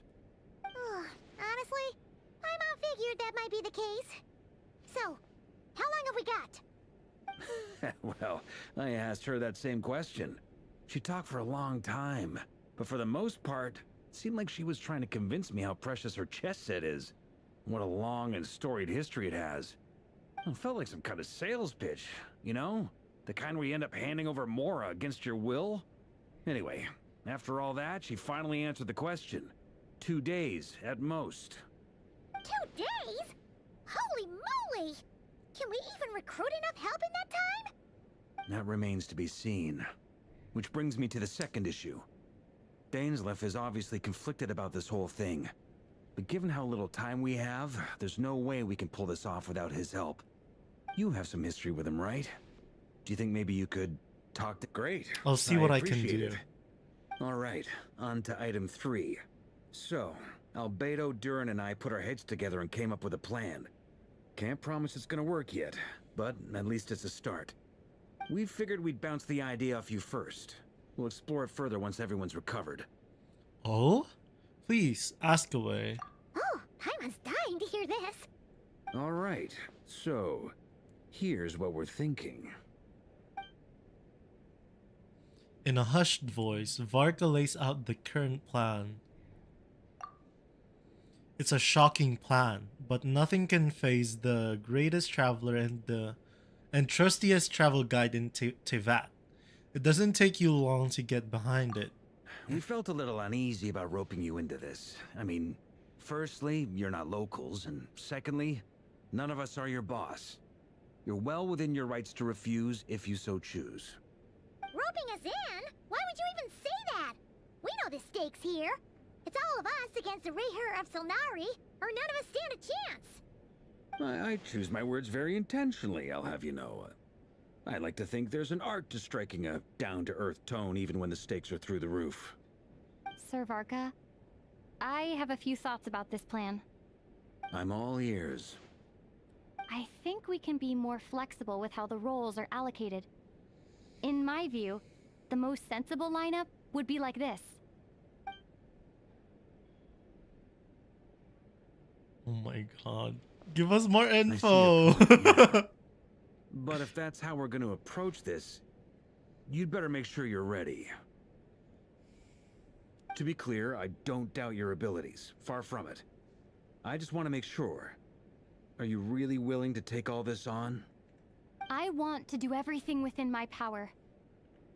Honestly, my mom figured that might be the case. So, how long have we got? Well, I asked her that same question. She talked for a long time, but for the most part, it seemed like she was trying to convince me how precious her chess set is. What a long and storied history it has. It felt like some kind of sales pitch, you know? The kind where you end up handing over Mora against your will? Anyway, after all that, she finally answered the question. 2 days, at most. 2 days? Holy moly! Can we even recruit enough help in that time? That remains to be seen. Which brings me to the second issue. Dainsleif is obviously conflicted about this whole thing. But given how little time we have, there's no way we can pull this off without his help. You have some history with him, right? Do you think maybe you could talk to... Great. I'll see what I can appreciate do. it. All right, on to item 3. So, Albedo, Durin, and I put our heads together and came up with a plan. Can't promise it's gonna work yet, but at least it's a start. We figured we'd bounce the idea off you first. We'll explore it further once everyone's recovered. Oh? Please, ask away. Oh, Paimon's dying to hear this. All right, so here's what we're thinking. In a hushed voice, Varka lays out the current plan. It's a shocking plan, but nothing can faze the greatest traveler and trustiest travel guide in Tevat. It doesn't take you long to get behind it. We felt a little uneasy about roping you into this. I mean, firstly, you're not locals, and secondly, none of us are your boss. You're well within your rights to refuse if you so choose. Roping us in? Why would you even say that? We know the stakes here. It's all of us against the RaHHHHhh of Solnari, or none of us stand a chance. I choose my words very intentionally, I'll have you know. I like to think there's an art to striking a down-to-earth tone even when the stakes are through the roof. Sir Varka, I have a few thoughts about this plan. I'm all ears. I think we can be more flexible with how the roles are allocated. In my view, the most sensible lineup would be like this. Oh my god. Give us more info! But if that's how we're going to approach this, you'd better make sure you're ready. To be clear, I don't doubt your abilities. Far from it. I just want to make sure. Are you really willing to take all this on? I want to do everything within my power.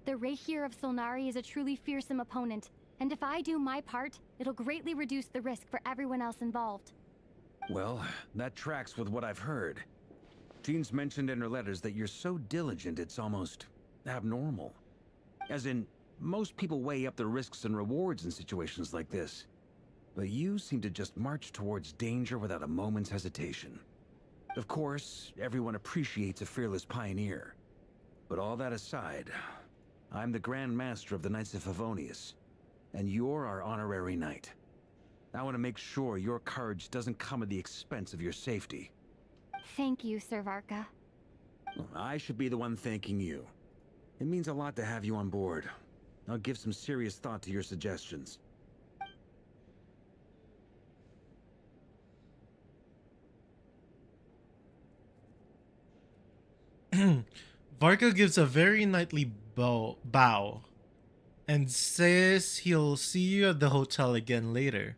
The RaHHHhhh of Solnari is a truly fearsome opponent, and if I do my part, it'll greatly reduce the risk for everyone else involved. Well, that tracks with what I've heard. Jean's mentioned in her letters that you're so diligent it's almost abnormal. As in, most people weigh up the risks and rewards in situations like this. But you seem to just march towards danger without a moment's hesitation. Of course, everyone appreciates a fearless pioneer. But all that aside, I'm the Grand Master of the Knights of Favonius, and you're our honorary knight. I want to make sure your courage doesn't come at the expense of your safety. Thank you, Sir Varka. I should be the one thanking you. It means a lot to have you on board. I'll give some serious thought to your suggestions. Varka gives a very knightly bow and says he'll see you at the hotel again later.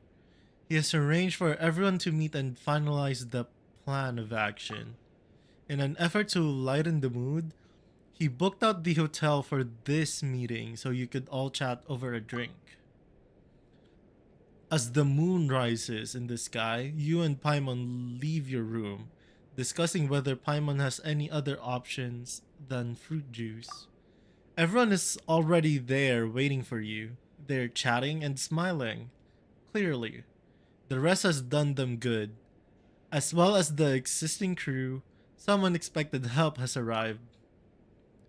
He has arranged for everyone to meet and finalize the plan of action. In an effort to lighten the mood, he booked out the hotel for this meeting so you could all chat over a drink. As the moon rises in the sky, you and Paimon leave your room, discussing whether Paimon has any other options than fruit juice. Everyone is already there waiting for you. They're chatting and smiling. Clearly, the rest has done them good. As well as the existing crew, some unexpected help has arrived.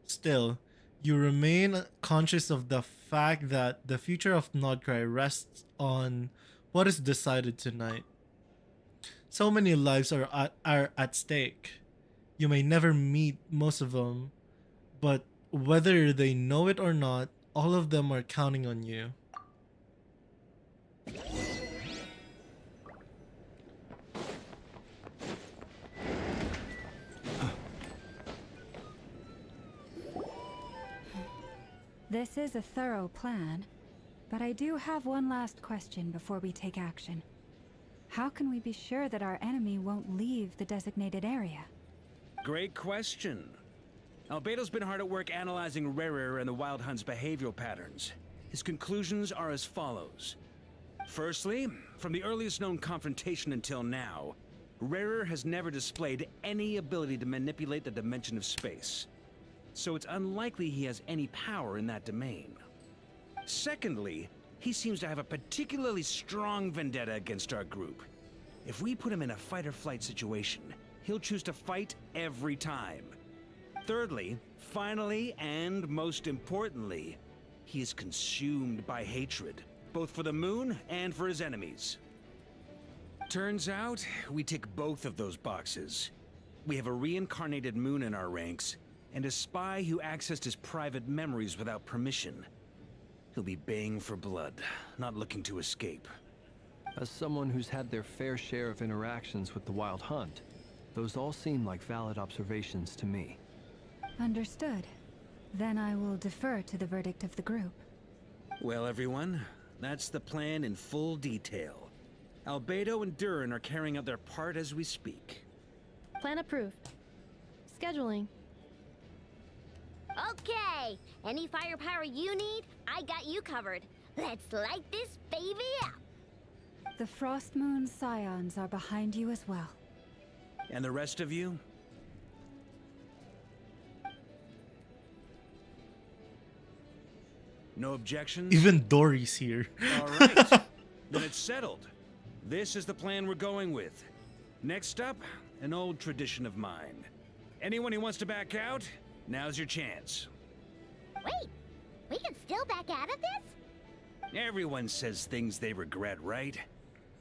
Still, you remain conscious of the fact that the future of Nodcry rests on what is decided tonight. So many lives are at stake. You may never meet most of them, but whether they know it or not, all of them are counting on you. This is a thorough plan, but I do have one last question before we take action. How can we be sure that our enemy won't leave the designated area? Great question. Albedo's been hard at work analyzing RaHHHhhhh and the Wild Hunt's behavioral patterns. His conclusions are as follows. Firstly, from the earliest known confrontation until now, RaHHHhhh has never displayed any ability to manipulate the dimension of space. So it's unlikely he has any power in that domain. Secondly, he seems to have a particularly strong vendetta against our group. If we put him in a fight-or-flight situation, he'll choose to fight every time. Thirdly, finally, and most importantly, he is consumed by hatred, both for the moon and for his enemies. Turns out, we tick both of those boxes. We have a reincarnated moon in our ranks, and a spy who accessed his private memories without permission. He'll be baying for blood, not looking to escape. As someone who's had their fair share of interactions with the Wild Hunt, those all seem like valid observations to me. Understood. Then I will defer to the verdict of the group. Well, everyone, that's the plan in full detail. Albedo and Durin are carrying out their part as we speak. Plan approved. Scheduling. Okay, any firepower you need, I got you covered. Let's light this baby up. The Frost Moon Scions are behind you as well. And the rest of you? No objections? Even Dory's here. All right, then it's settled. This is the plan we're going with. Next up, an old tradition of mine. Anyone who wants to back out, now's your chance. Wait, we can still back out of this? Everyone says things they regret, right?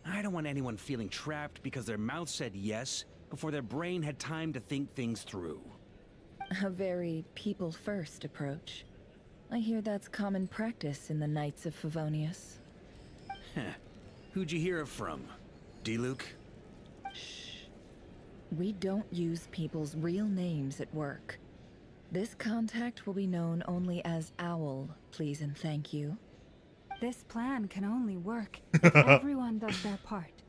I don't want anyone feeling trapped because their mouth said yes before their brain had time to think things through. A very people-first approach. I hear that's common practice in the Knights of Favonius. Heh. Who'd you hear it from? D-Luke? Shh. We don't use people's real names at work. This contact will be known only as Owl, please and thank you. This plan can only work if everyone does their part.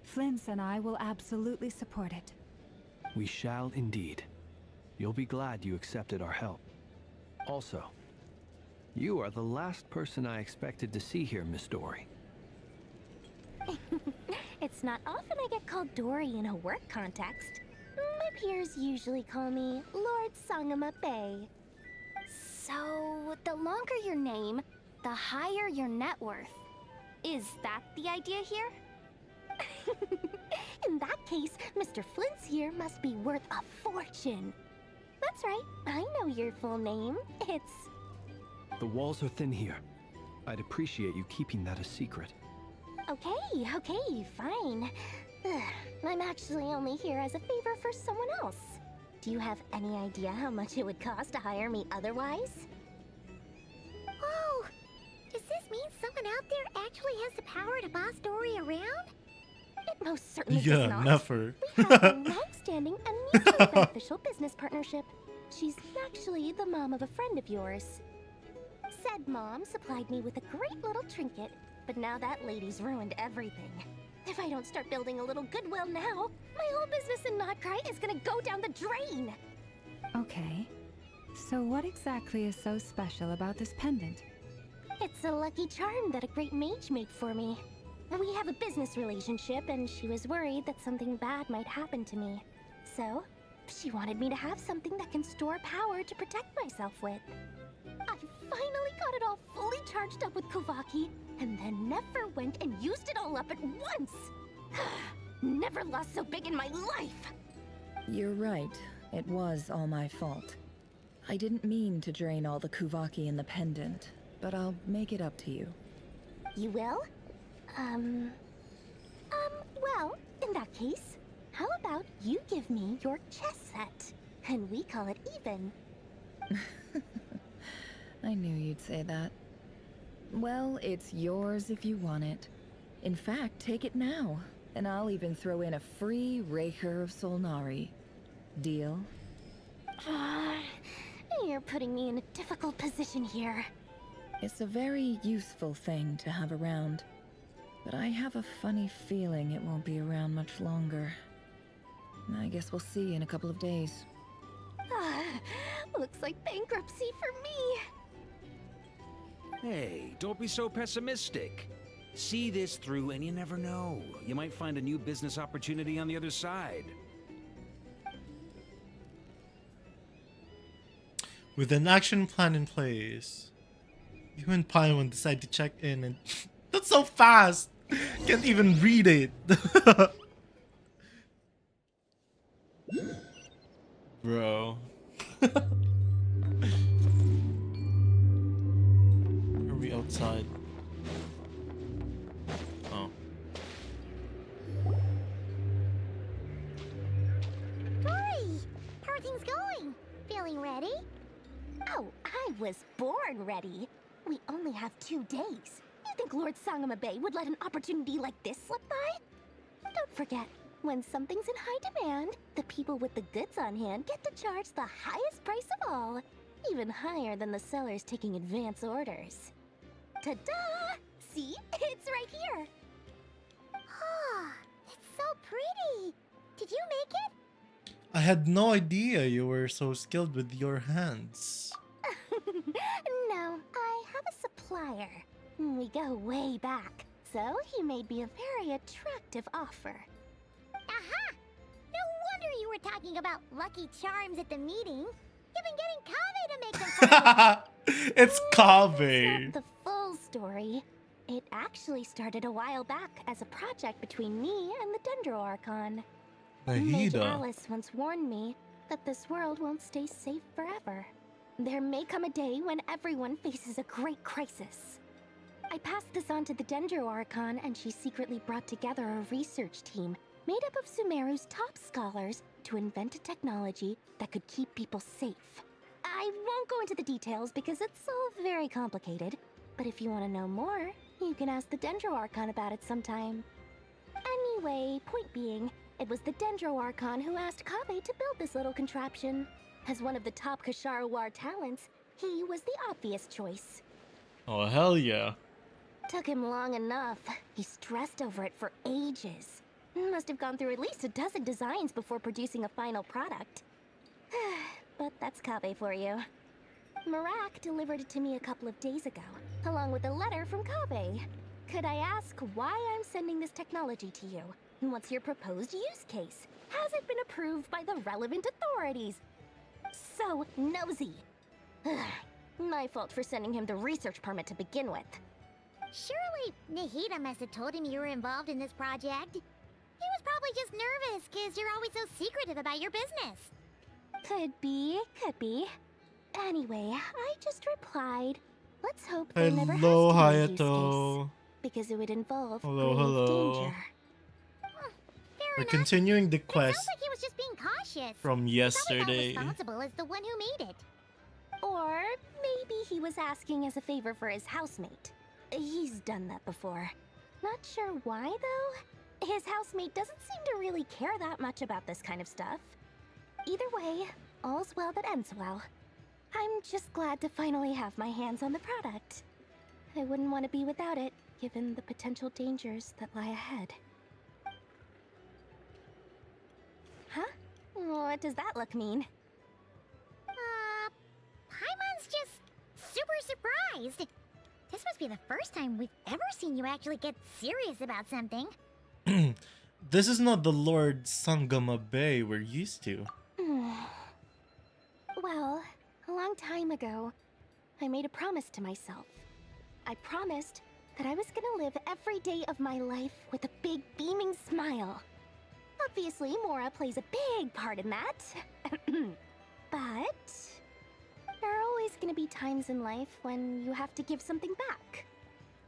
Flint's and I will absolutely support it. We shall indeed. You'll be glad you accepted our help. Also, you are the last person I expected to see here, Miss Dory. It's not often I get called Dory in a work context. My peers usually call me Lord Sangamabe. So, the longer your name, the higher your net worth. Is that the idea here? In that case, Mr. Flint's here must be worth a fortune. That's right, I know your full name. It's... The walls are thin here. I'd appreciate you keeping that a secret. Okay, fine. Ugh, I'm actually only here as a favor for someone else. Do you have any idea how much it would cost to hire me otherwise? Oh, does this mean someone out there actually has the power to boss Dory around? It most certainly does not. Never. We have a long-standing and mutually beneficial business partnership. She's actually the mom of a friend of yours. Said mom supplied me with a great little trinket, but now that lady's ruined everything. If I don't start building a little goodwill now, my whole business in Nodcry is gonna go down the drain! Okay. So what exactly is so special about this pendant? It's a lucky charm that a great mage made for me. We have a business relationship, and she was worried that something bad might happen to me. So, she wanted me to have something that can store power to protect myself with. I finally got it all fully charged up with Kovaki, and then never went and used it all up at once! Never lost so big in my life! You're right. It was all my fault. I didn't mean to drain all the Kuvaki in the pendant, but I'll make it up to you. You will? Well, in that case, how about you give me your chess set, and we call it even? I knew you'd say that. Well, it's yours if you want it. In fact, take it now, and I'll even throw in a free Raker of Solnari. Deal? You're putting me in a difficult position here. It's a very useful thing to have around, but I have a funny feeling it won't be around much longer. I guess we'll see in a couple of days. Looks like bankruptcy for me. Hey, don't be so pessimistic. See this through and you never know. You might find a new business opportunity on the other side. With an action plan in place, you and Paimon decide to check in and... That's so fast! Can't even read it! Bro. Are we outside? Oh. Tori! How are things going? Feeling ready? Oh, I was born ready. We only have 2 days. You think Lord Sangamabe would let an opportunity like this slip by? Don't forget, when something's in high demand, the people with the goods on hand get to charge the highest price of all. Even higher than the sellers taking advance orders. Ta-da! See? It's right here. Ah, it's so pretty. Did you make it? I had no idea you were so skilled with your hands. No, I have a supplier. We go way back, so he made me a very attractive offer. Aha! No wonder you were talking about Lucky Charms at the meeting. You've been getting Kave to make them for you. It's Kave. That's not the full story. It actually started a while back as a project between me and the Dendro Archon. Mage Nahida. Alice once warned me that this world won't stay safe forever. There may come a day when everyone faces a great crisis. I passed this on to the Dendro Archon, and she secretly brought together a research team made up of Sumeru's top scholars to invent a technology that could keep people safe. I won't go into the details because it's all very complicated, but if you want to know more, you can ask the Dendro Archon about it sometime. Anyway, point being, it was the Dendro Archon who asked Kave to build this little contraption. As one of the top Kasharawar talents, he was the obvious choice. Oh, hell yeah. Took him long enough. He stressed over it for ages. Must have gone through at least a dozen designs before producing a final product. But that's Kave for you. Marak delivered it to me a couple of days ago, along with a letter from Kave. Could I ask why I'm sending this technology to you? What's your proposed use case? Has it been approved by the relevant authorities? So nosy. My fault for sending him the research permit to begin with. Surely Nahida must have told him you were involved in this project. He was probably just nervous because you're always so secretive about your business. Could be, could be. Anyway, I just replied, let's hope there never has Hello, to be a use Hayato. case, because it would involve Hello, grave hello. danger. We're continuing the It quest sounds like he was just being cautious. from Probably yesterday. not responsible as the one who made it. Or maybe he was asking as a favor for his housemate. He's done that before. Not sure why, though. His housemate doesn't seem to really care that much about this kind of stuff. Either way, all's well that ends well. I'm just glad to finally have my hands on the product. I wouldn't want to be without it, given the potential dangers that lie ahead. Huh? What does that look mean? Paimon's just super surprised. This must be the first time we've ever seen you actually get serious about something. This is not the Lord Sangama Bay we're used to. Well, a long time ago, I made a promise to myself. I promised that I was gonna live every day of my life with a big beaming smile. Obviously, Mora plays a big part in that. But there are always gonna be times in life when you have to give something back.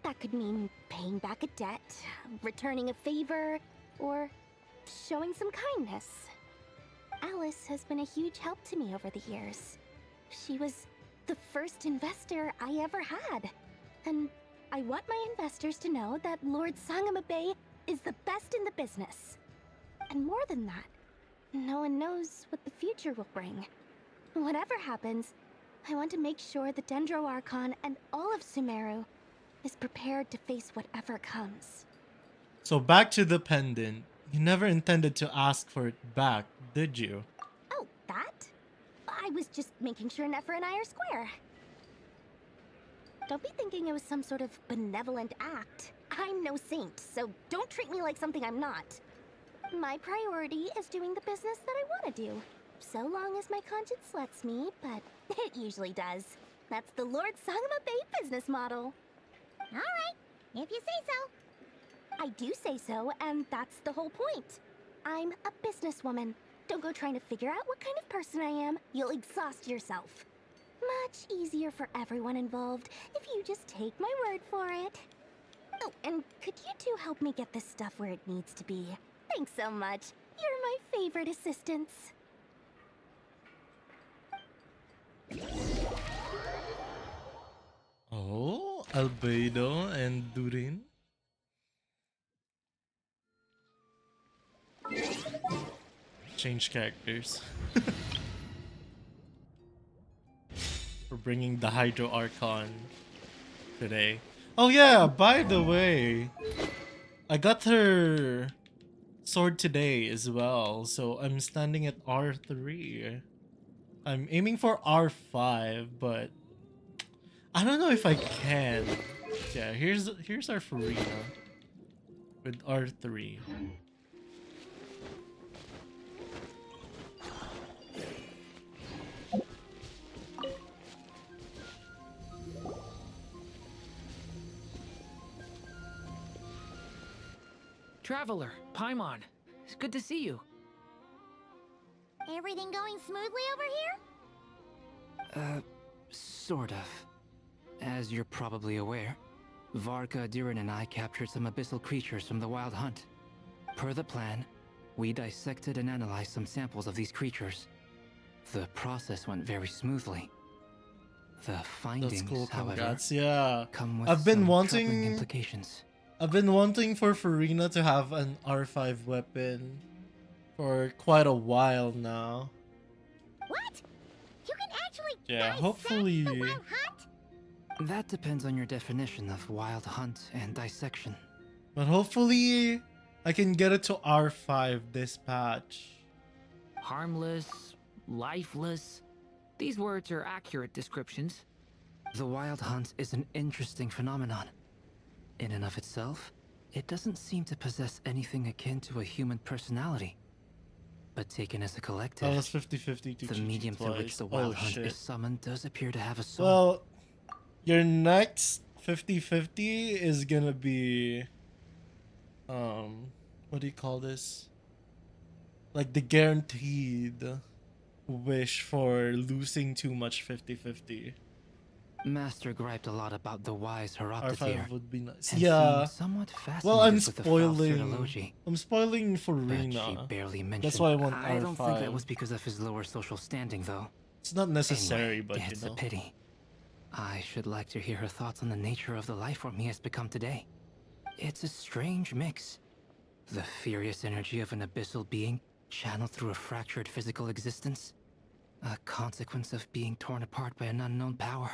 That could mean paying back a debt, returning a favor, or showing some kindness. Alice has been a huge help to me over the years. She was the first investor I ever had. And I want my investors to know that Lord Sangama Bay is the best in the business. And more than that, no one knows what the future will bring. Whatever happens, I want to make sure the Dendro Archon and all of Sumeru is prepared to face whatever comes. So back to the pendant. You never intended to ask for it back, did you? Oh, that? I was just making sure Nefer and I are square. Don't be thinking it was some sort of benevolent act. I'm no saint, so don't treat me like something I'm not. My priority is doing the business that I want to do. So long as my conscience lets me, but it usually does. That's the Lord Sangama Bay business model. Alright, if you say so. I do say so, and that's the whole point. I'm a businesswoman. Don't go trying to figure out what kind of person I am. You'll exhaust yourself. Much easier for everyone involved if you just take my word for it. Oh, and could you two help me get this stuff where it needs to be? Thanks so much. You're my favorite assistants. Oh, Albedo and Durin. Change characters. We're bringing the Hydro Archon today. Oh yeah, by the way, I got her sword today as well, so I'm standing at R3. I'm aiming for R5, but I don't know if I can. Yeah, here's our Farina with R3. Traveler, Paimon, it's good to see you. Everything going smoothly over here? Sort of. As you're probably aware, Varka, Diren, and I captured some abyssal creatures from the Wild Hunt. Per the plan, we dissected and analyzed some samples of these creatures. The process went very smoothly. The findings, That's cool, however, congrats. Yeah, come with I've been some wanting troubling implications. I've been wanting for Farina to have an R5 weapon for quite a while now. What? You can actually Yeah, dissect hopefully. the Wild Hunt? That depends on your definition of Wild Hunt and dissection. But hopefully I can get it to R5 this patch. Harmless, lifeless. These words are accurate descriptions. The Wild Hunt is an interesting phenomenon. In and of itself, it doesn't seem to possess anything akin to a human personality. But taken as a collective, Oh, it's 50-50 to the GG medium through which twice. the Wild Oh, Hunt shit. is summoned does appear to have a soul. Well, your next 50-50 is gonna be what do you call this? Like the guaranteed wish for losing too much 50-50. Master griped a lot about the wise Heroptothere. R5 would be nice. And Yeah. seemed somewhat fascinated Well, I'm with the Frost spoiling. Trilogy. I'm spoiling But she Farina. barely mentioned. That's why I want I don't think R5. that was because of his lower social standing, though. It's not necessary, Anyway, but you it's know. a pity. I should like to hear her thoughts on the nature of the life form he has become today. It's a strange mix. The furious energy of an abyssal being channeled through a fractured physical existence. A consequence of being torn apart by an unknown power.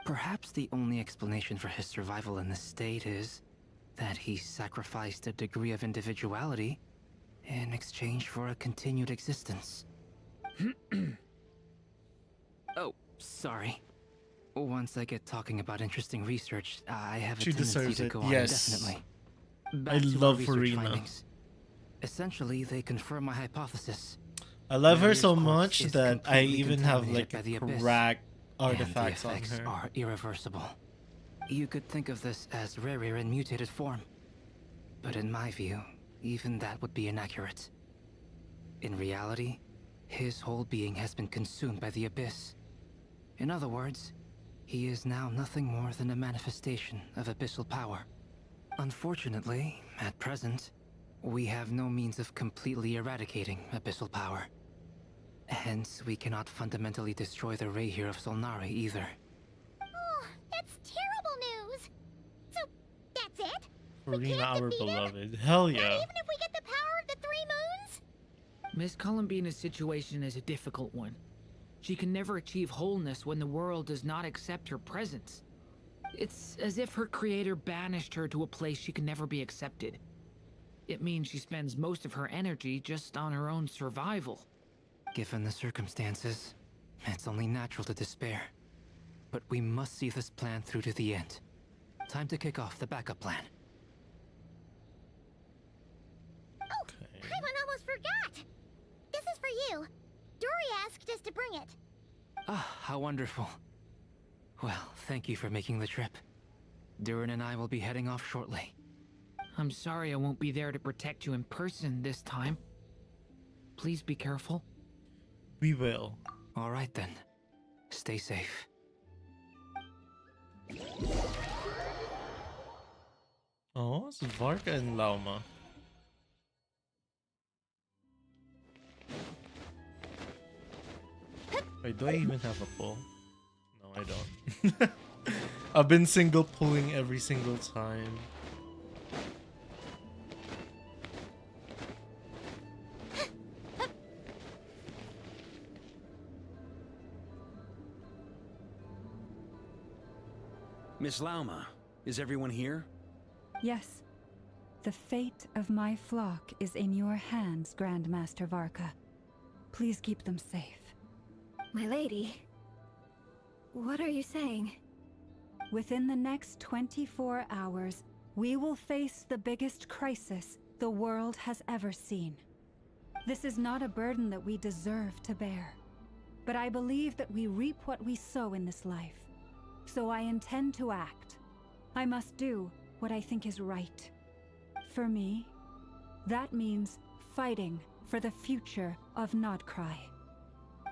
Perhaps the only explanation for his survival in this state is that he sacrificed a degree of individuality in exchange for a continued existence. Oh, sorry. Once I get talking about interesting research, I have a She tendency deserves to it. go on Yes. indefinitely. I Back to our love research Farina. findings. Essentially, they confirm my hypothesis. I love her Rarier's so corpse much is that I completely even have contaminated like by the abyss, crack and artifacts the on effects her. are irreversible. You could think of this as Rarier in mutated form. But in my view, even that would be inaccurate. In reality, his whole being has been consumed by the abyss. In other words, he is now nothing more than a manifestation of abyssal power. Unfortunately, at present, we have no means of completely eradicating abyssal power. Hence, we cannot fundamentally destroy the RaHHHhhhH of Solnari either. Oh, that's terrible news. So, that's it? Farina, our beloved. Hell yeah. Even if we get the power of the three moons? Miss Columbina's situation is a difficult one. She can never achieve wholeness when the world does not accept her presence. It's as if her creator banished her to a place she can never be accepted. It means she spends most of her energy just on her own survival. Given the circumstances, it's only natural to despair. But we must see this plan through to the end. Time to kick off the backup plan. Oh, Paimon almost forgot. This is for you. Dory asked us to bring it. Ah, how wonderful. Well, thank you for making the trip. Durin and I will be heading off shortly. I'm sorry I won't be there to protect you in person this time. Please be careful. We will. All right then. Stay safe. Oh, it's Varka and Lauma. Wait, do I even have a pull? No, I don't. I've been single pulling every single time. Miss Lauma, is everyone here? Yes. The fate of my flock is in your hands, Grandmaster Varka. Please keep them safe. My lady, what are you saying? Within the next 24 hours, we will face the biggest crisis the world has ever seen. This is not a burden that we deserve to bear, but I believe that we reap what we sow in this life. So I intend to act. I must do what I think is right. For me, that means fighting for the future of Nodcry.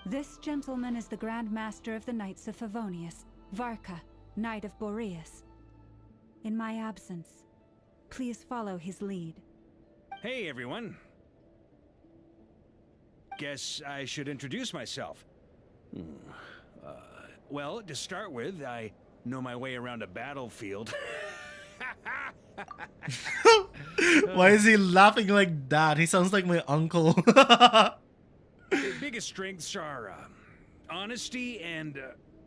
This gentleman is the Grand Master of the Knights of Favonius, Varka, Knight of Boreas. In my absence, please follow his lead. Hey, everyone. Guess I should introduce myself. Well, to start with, I know my way around a battlefield. Why is he laughing like that? He sounds like my uncle. Biggest strengths are honesty and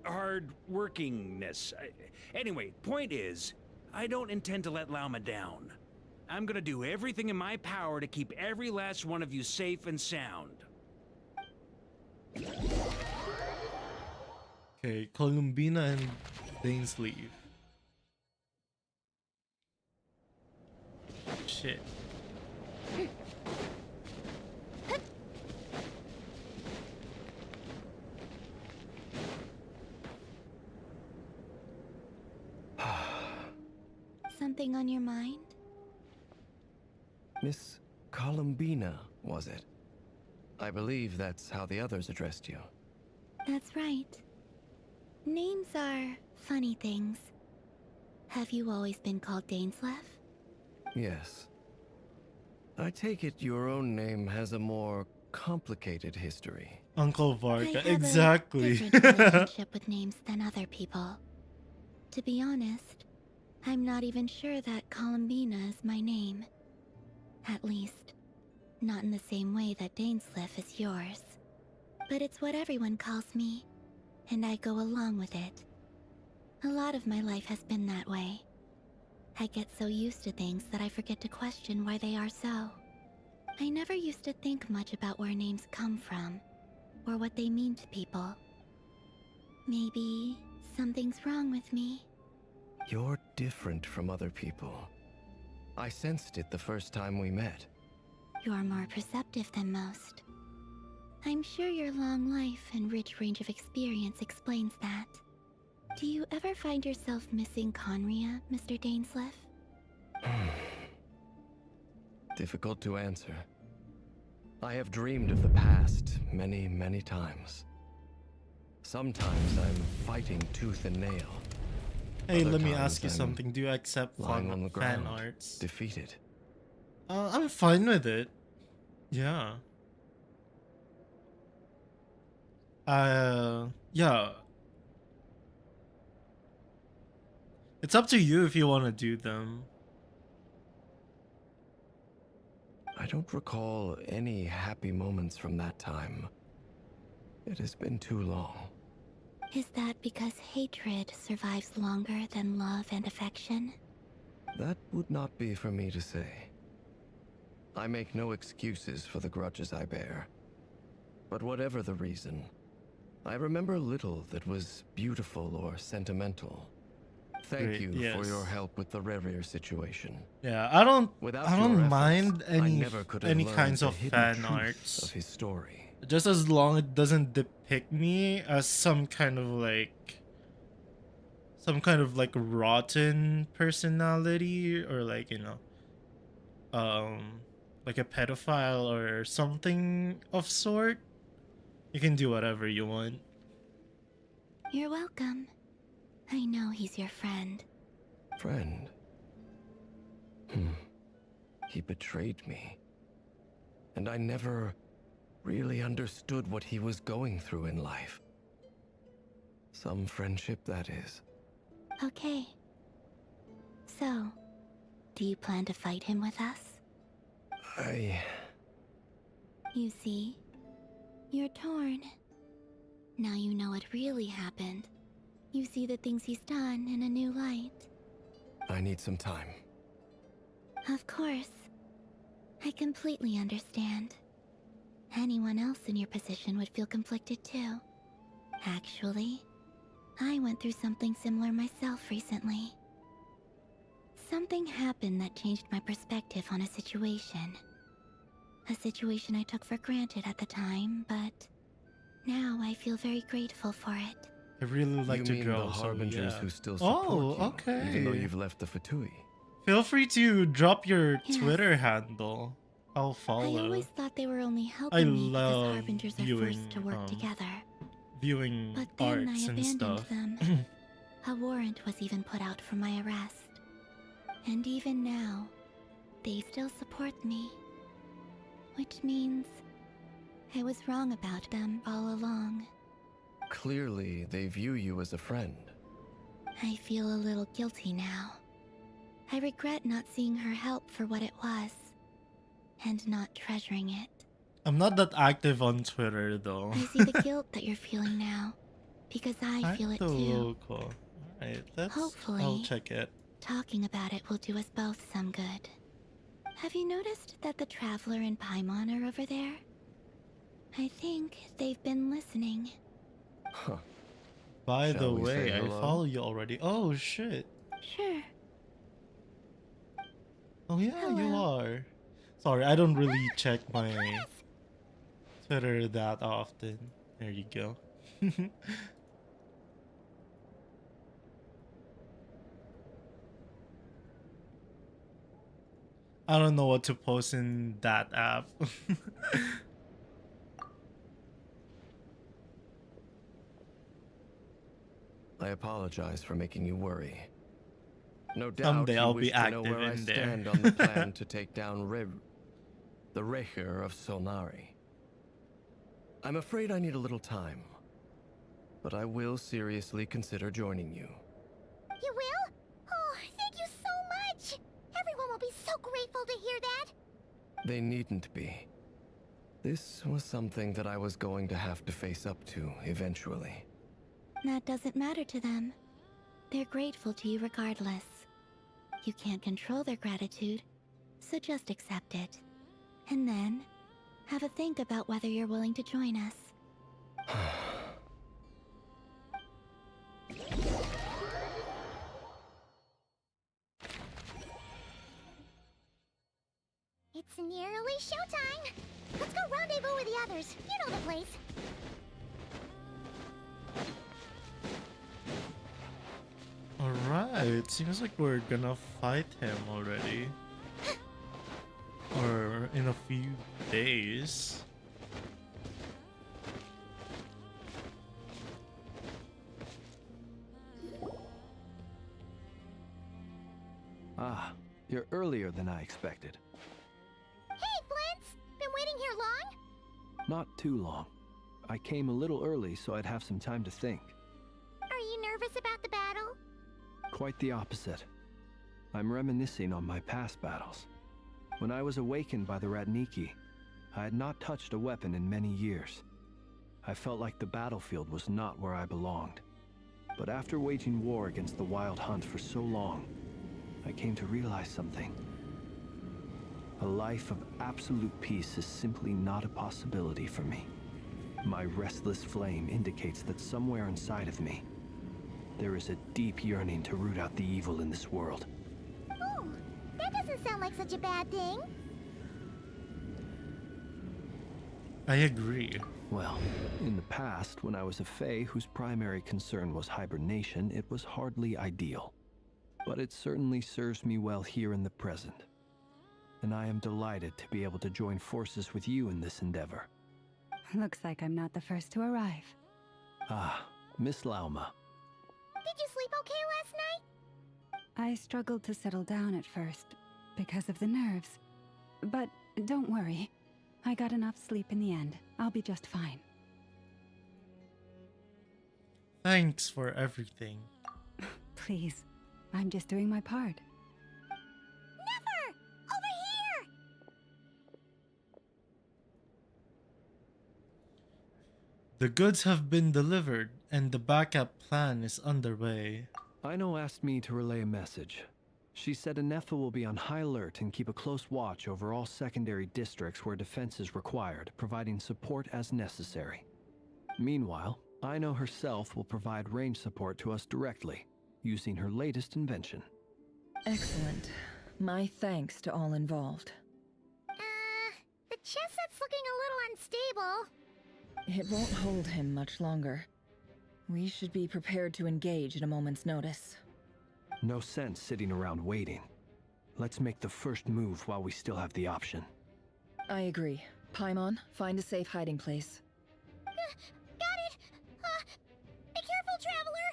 hard workingness. Anyway, point is, I don't intend to let Lauma down. I'm gonna do everything in my power to keep every last one of you safe and sound. Okay, Columbina and Dane's leave. Shit. Something on your mind? Miss Columbina, was it? I believe that's how the others addressed you. That's right. Names are funny things. Have you always been called Dainsleff? Yes. I take it your own name has a more complicated history. Uncle I Varka, have exactly. a different relationship with names than other people. To be honest, I'm not even sure that Columbina is my name. At least, not in the same way that Dainsleff is yours. But it's what everyone calls me, and I go along with it. A lot of my life has been that way. I get so used to things that I forget to question why they are so. I never used to think much about where names come from, or what they mean to people. Maybe Something's wrong with me. You're different from other people. I sensed it the first time we met. You're more perceptive than most. I'm sure your long life and rich range of experience explains that. Do you ever find yourself missing Conria, Mr. Dainsleif? Difficult to answer. I have dreamed of the past many, many times. Sometimes I'm fighting tooth and nail. Hey, Other let me times ask you I'm something. Do you accept lying on the fan ground, arts? defeated. I'm fine with it. Yeah. Yeah. It's up to you if you want to do them. I don't recall any happy moments from that time. It has been too long. Is that because hatred survives longer than love and affection? That would not be for me to say. I make no excuses for the grudges I bear. But whatever the reason, I remember little that was beautiful or sentimental. Thank Great, you yes. for your help with the RaHHHhhhh situation. Yeah, I don't Without I your don't efforts, mind I any never could have any learned kinds the of hidden fan truth arts. of his story. Just as long it doesn't depict me as some kind of like rotten personality, or like, you know, like a pedophile or something of sort. You can do whatever you want. You're welcome. I know he's your friend. Friend? He betrayed me. And I never really understood what he was going through in life. Some friendship, that is. Okay. So, do you plan to fight him with us? You see, you're torn. Now you know what really happened. You see the things he's done in a new light. I need some time. Of course. I completely understand. Anyone else in your position would feel conflicted too. Actually, I went through something similar myself recently. Something happened that changed my perspective on a situation. A situation I took for granted at the time, but now I feel very grateful for it. I really like to mean draw. the So harbingers yeah. who still support you, okay. even though you've left the Fatui. Feel free to drop your Yes. Twitter handle. I'll I follow. always thought they were only I helping me because love harbingers are viewing, forced to work together. Viewing But then arts I and abandoned stuff. them. A warrant was even put out for my arrest. And even now, they still support me. Which means I was wrong about them all along. Clearly, they view you as a friend. I feel a little guilty now. I regret not seeing her help for what it was, and not treasuring it. I'm not that active on Twitter though. I see the guilt that you're feeling now, because I feel it too. Local. Alright, Hopefully, I'll check it. talking about it will do us both some good. Have you noticed that the Traveler and Paimon are over there? I think they've been listening. Huh. By Shall the we say way, I hello? follow you already. Oh shit. Sure. Oh yeah, you Hello. are. Sorry, I don't really check my Twitter that often. There you go. I don't know what to post in that app. I apologize for making you worry. No doubt Someday you I'll wish be to know active where I in there. stand on the plan to take down the RaHHHhhhh of Solnari. I'm afraid I need a little time, but I will seriously consider joining you. You will? Oh, thank you so much! Everyone will be so grateful to hear that! They needn't be. This was something that I was going to have to face up to eventually. That doesn't matter to them. They're grateful to you regardless. You can't control their gratitude, so just accept it. And then, have a think about whether you're willing to join us. Nearly showtime. Let's go rendezvous with the others. You know the place. Alright, seems like we're gonna fight him already. Or in a few days. Ah, you're earlier than I expected. Hey, Flint's! Been waiting here long? Not too long. I came a little early so I'd have some time to think. Are you nervous about the battle? Quite the opposite. I'm reminiscing on my past battles. When I was awakened by the Ratniki, I had not touched a weapon in many years. I felt like the battlefield was not where I belonged. But after waging war against the Wild Hunt for so long, I came to realize something. A life of absolute peace is simply not a possibility for me. My restless flame indicates that somewhere inside of me, there is a deep yearning to root out the evil in this world. Ooh, that doesn't sound like such a bad thing. I agree. Well, in the past, when I was a Fae whose primary concern was hibernation, it was hardly ideal. But it certainly serves me well here in the present. And I am delighted to be able to join forces with you in this endeavor. Looks like I'm not the first to arrive. Ah, Miss Lauma. Did you sleep okay last night? I struggled to settle down at first because of the nerves. But don't worry. I got enough sleep in the end. I'll be just fine. Thanks for everything. Please, I'm just doing my part. Never! Over here! The goods have been delivered, and the backup plan is underway. Aino asked me to relay a message. She said Anefa will be on high alert and keep a close watch over all secondary districts where defense is required, providing support as necessary. Meanwhile, Aino herself will provide range support to us directly, using her latest invention. Excellent. My thanks to all involved. The chess set's looking a little unstable. It won't hold him much longer. We should be prepared to engage at a moment's notice. No sense sitting around waiting. Let's make the first move while we still have the option. I agree. Paimon, find a safe hiding place. Got it! Be careful, Traveler!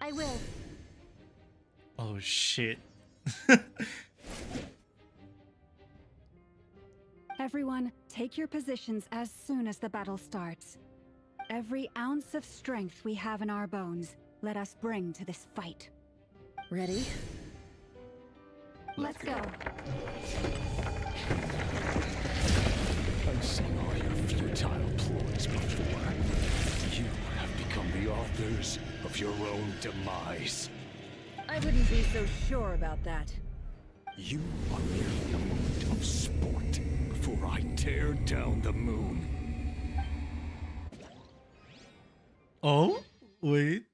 I will. Oh shit. Everyone, take your positions as soon as the battle starts. Every ounce of strength we have in our bones, let us bring to this fight. Ready? Let's go. I've seen all your futile ploys before. You have become the authors of your own demise. I wouldn't be so sure about that. You are merely a moment of sport before I tear down the moon. Oh? Wait.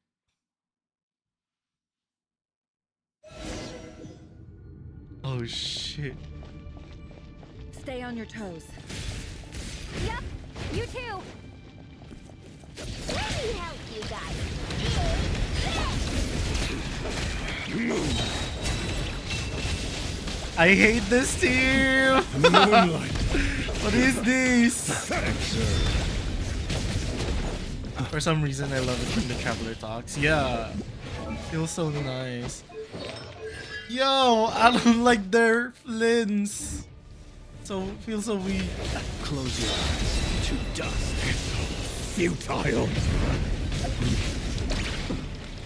Oh shit. Stay on your toes. Yep, you too. Let me help you guys. I hate this team! Moonlight! What is this? Thanks, sir. For some reason I love it when the Traveler talks. Yeah. Feels so nice. Yo, I don't like their flints. So feels so weak. Close your eyes to dust. Futile.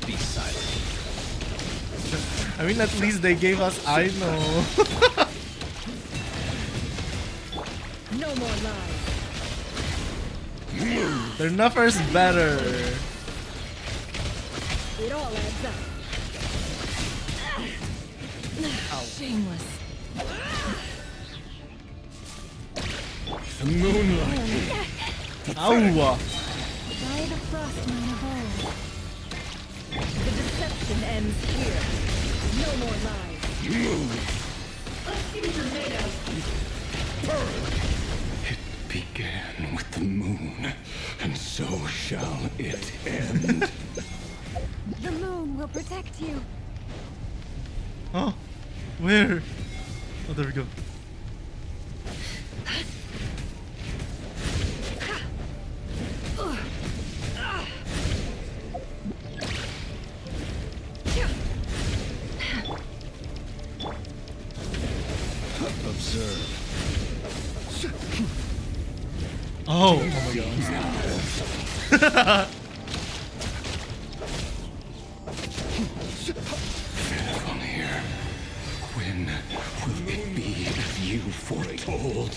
Be silent. I mean, at least they gave us Aino. No more lies. Their Nuffer's better. It all adds up. Shameless. The moonlight. Ow. By the frost moon of old. The deception ends here. No more lies. Move. Let's see what you're made of. It began with the moon, and so shall it end. The moon will protect you. Oh, where? Oh, there we go. Observe. Oh, oh my god. Come here. When will it be as you foretold?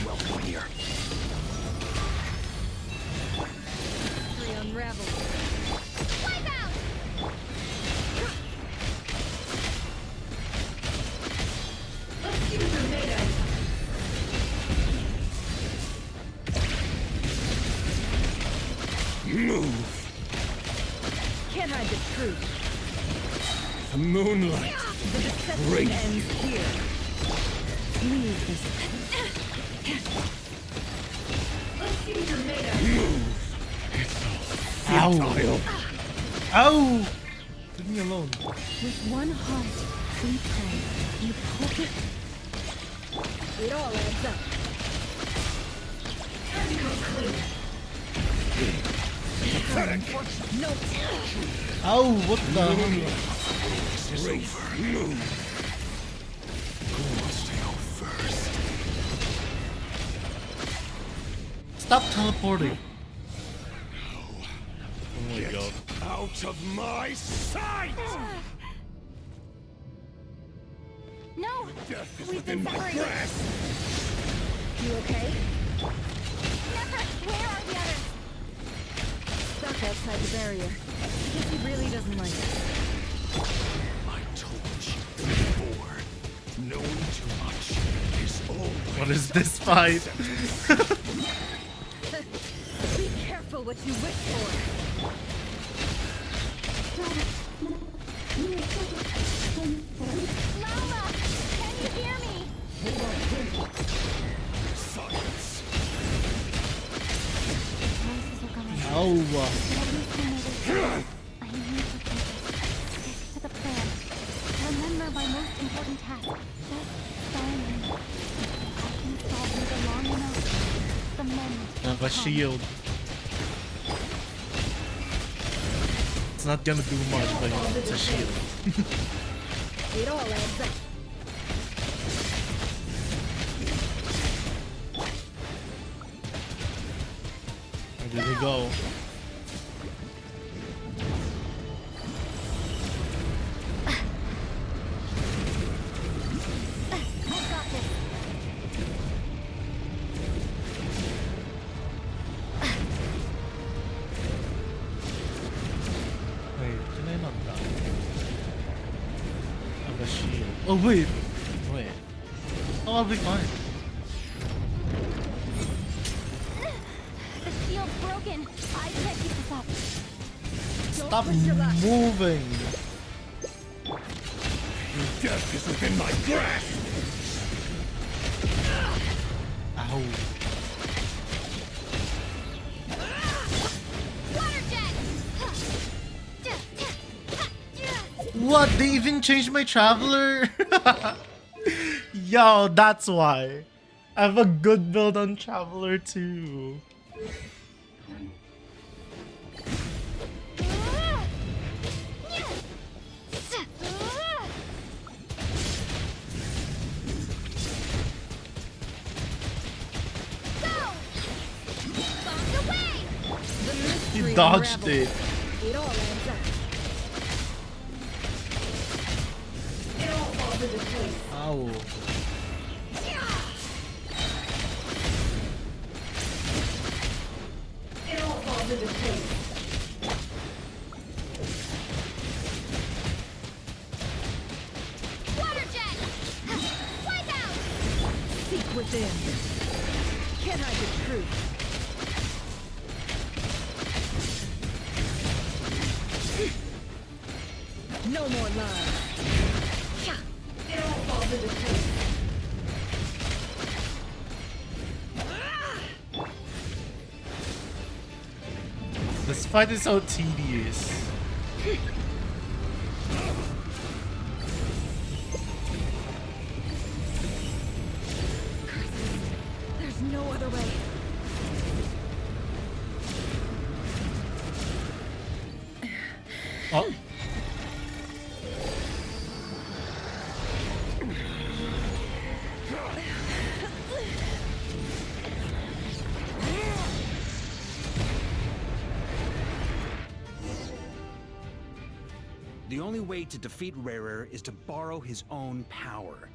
Welcome here. Unravel. Wipe out! Move. Can't hide the truth. The moonlight. The deception Great. ends here. Leave this. Let's see what you're made of. Move. Ow. Futile. Ow! Leave me alone. With one heart, we pray. You hope it. It all adds up. No. Ow, what the? It's over. Move. Who wants to go first? Stop teleporting. Oh my god. Out of my sight! No! Death is We've been within my separated. grasp. You okay? Never! Where are the others? Stuck outside the barrier. Because he really doesn't like it. I told you before. Knowing too much is always. What is this fight? Be careful what you wish for. Mama! Can you hear me? Silence. Voices are coming. Ow. I need to focus. Stick to the plan. Remember my most important task. Just stand in. I can solve it long enough. The moment. Have a shield. It's not gonna do much, but it's a shield. It all adds up. Where did they go? Wait, can I not die? I have a shield. Oh wait! Wait. Oh, I'll be fine. The shield's broken. I can't keep this up. Stop moving! Your death is within my grasp. Ow. Water jet! What? They even changed my traveler? Yo, that's why. I have a good build on traveler too. He dodged it. It all adds up. It all falls into place. Ow. It all falls into place. Water jet! Wipe out! Seek within. Can't hide the truth. No more love. Yeah. It all falls into place. This fight is so tedious. There's no other way. Oh. The only way to defeat RaHHHhhhh is to borrow his own power.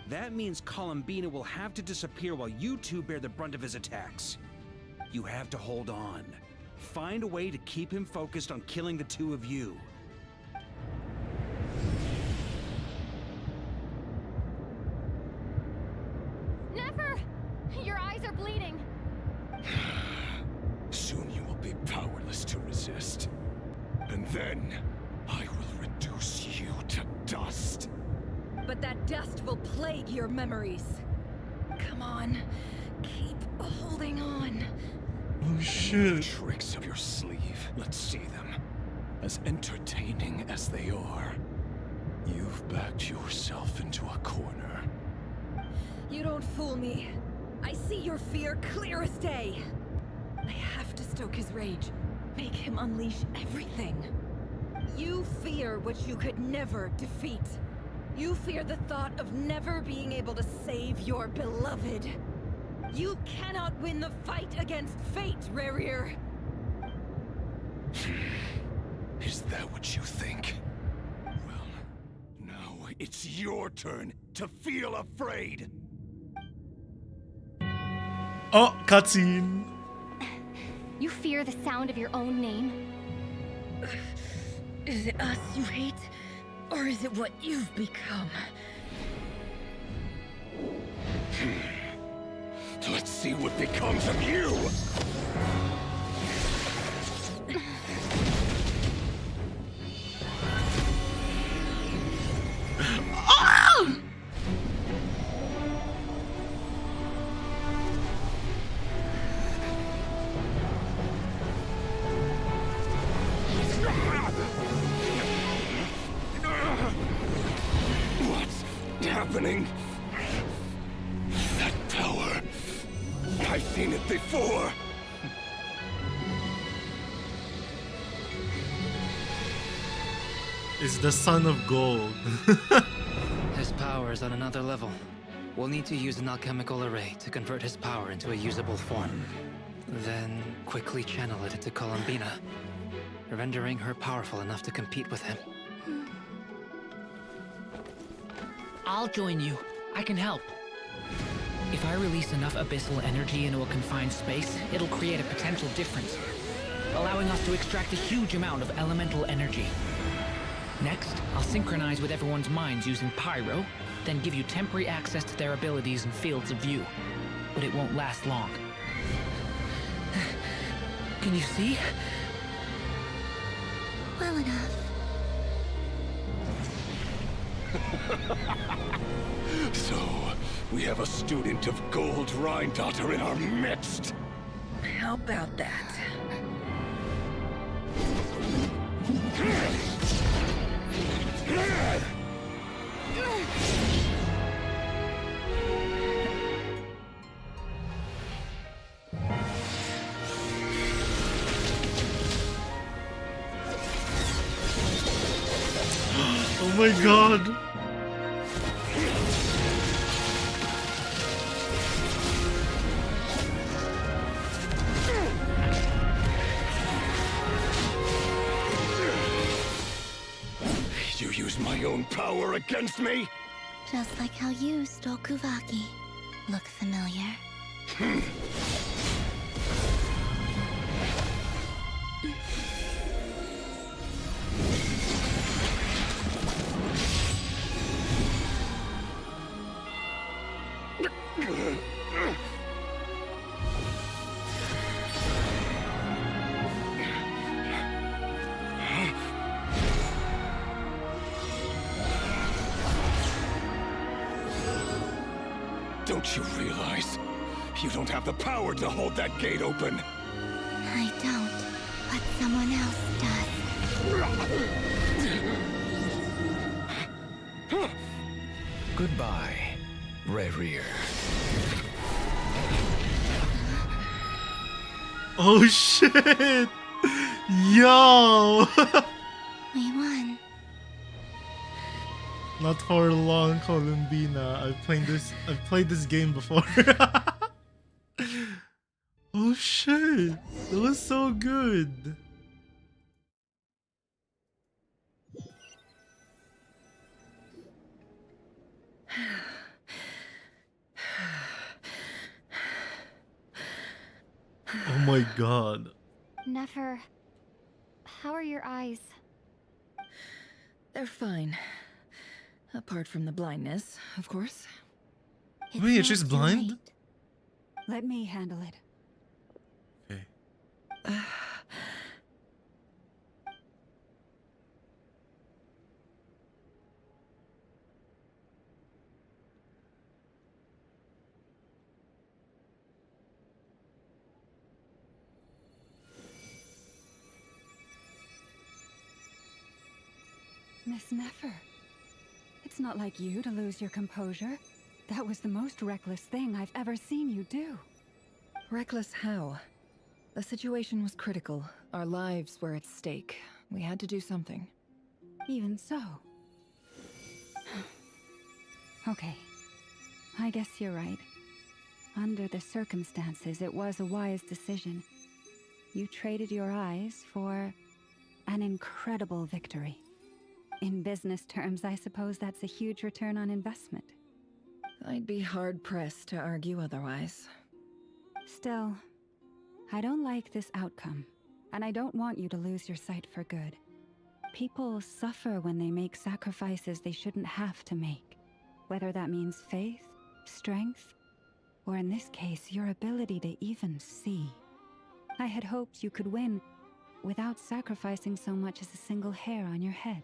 That means Columbina will have to disappear while you two bear the brunt of his attacks. You have to hold on. Find a way to keep him focused on killing the two of you. Never! Your eyes are bleeding. Soon you will be powerless to resist. And then, I will reduce you to dust. But that dust will plague your memories. Come on. Keep holding on. Oh shit. Tricks up your sleeve. Let's see them. As entertaining as they are, you've backed yourself into a corner. You don't fool me. I see your fear clear as day. I have to stoke his rage. Make him unleash everything. You fear what you could never defeat. You fear the thought of never being able to save your beloved. You cannot win the fight against fate, RaHHHhhhh. Is that what you think? Well, now it's your turn to feel afraid. Oh, cutscene. You fear the sound of your own name? Is it us you hate? Or is it what you've become? Let's see what becomes of you! What's happening? That power. I've seen it before. Is the son of gold. His power is on another level. We'll need to use an alchemical array to convert his power into a usable form. Then quickly channel it into Columbina, rendering her powerful enough to compete with him. I'll join you. I can help. If I release enough abyssal energy into a confined space, it'll create a potential difference, allowing us to extract a huge amount of elemental energy. Next, I'll synchronize with everyone's minds using pyro, then give you temporary access to their abilities and fields of view. But it won't last long. Can you see? Well enough. So, we have a student of Gold Rhine-Daughter in our midst. How about that? Oh my god. You use my own power against me? Just like how you stole Kuvaki. Look familiar? Don't you realize you don't have the power to hold that gate open? I don't, but someone else does. Goodbye, RaHHHHhhH. Oh shit! Yo! We won. Not for long, Columbina. I've played this game before. Oh shit! That was so good. Oh my god. Nefer, how are your eyes? They're fine. Apart from the blindness, of course. Wait, she's blind? Let me handle it. Okay. Miss Nefer, it's not like you to lose your composure. That was the most reckless thing I've ever seen you do. Reckless how? The situation was critical. Our lives were at stake. We had to do something. Even so. Okay. I guess you're right. Under the circumstances, it was a wise decision. You traded your eyes for an incredible victory. In business terms, I suppose that's a huge return on investment. I'd be hard-pressed to argue otherwise. Still, I don't like this outcome, and I don't want you to lose your sight for good. People suffer when they make sacrifices they shouldn't have to make, whether that means faith, strength, or in this case, your ability to even see. I had hoped you could win without sacrificing so much as a single hair on your head.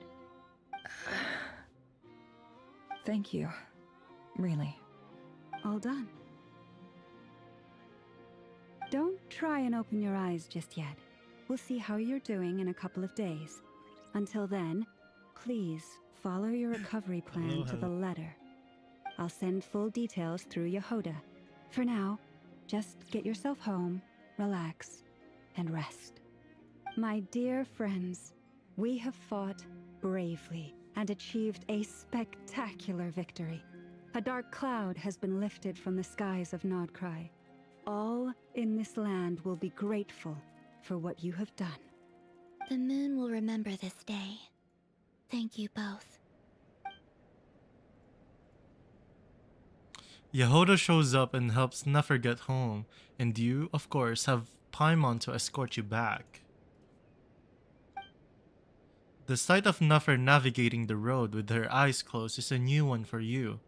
Thank you. Really. All done. Don't try and open your eyes just yet. We'll see how you're doing in a couple of days. Until then, please follow your recovery plan to the letter. I'll send full details through Yehoda. For now, just get yourself home, relax, and rest. My dear friends, we have fought bravely and achieved a spectacular victory. A dark cloud has been lifted from the skies of Nodcry. All in this land will be grateful for what you have done. The moon will remember this day. Thank you both. Yehoda shows up and helps Nefer get home, and you, of course, have Paimon to escort you back. The sight of Nefer navigating the road with her eyes closed is a new one for you.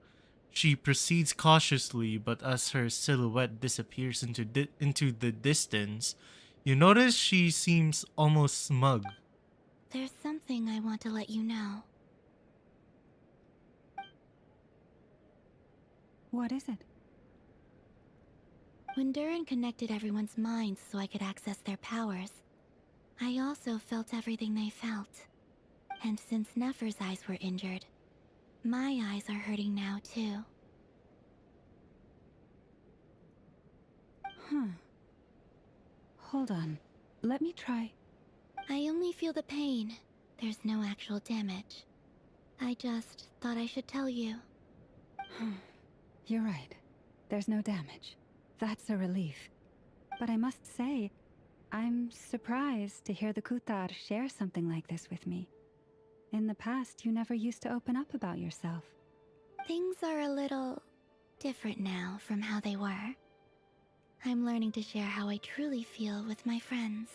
She proceeds cautiously, but as her silhouette disappears into the distance, you notice she seems almost smug. There's something I want to let you know. What is it? When Durin connected everyone's minds so I could access their powers, I also felt everything they felt. And since Nefer's eyes were injured, my eyes are hurting now too. Hold on. Let me try. I only feel the pain. There's no actual damage. I just thought I should tell you. You're right. There's no damage. That's a relief. But I must say, I'm surprised to hear the Kutar share something like this with me. In the past, you never used to open up about yourself. Things are a little different now from how they were. I'm learning to share how I truly feel with my friends.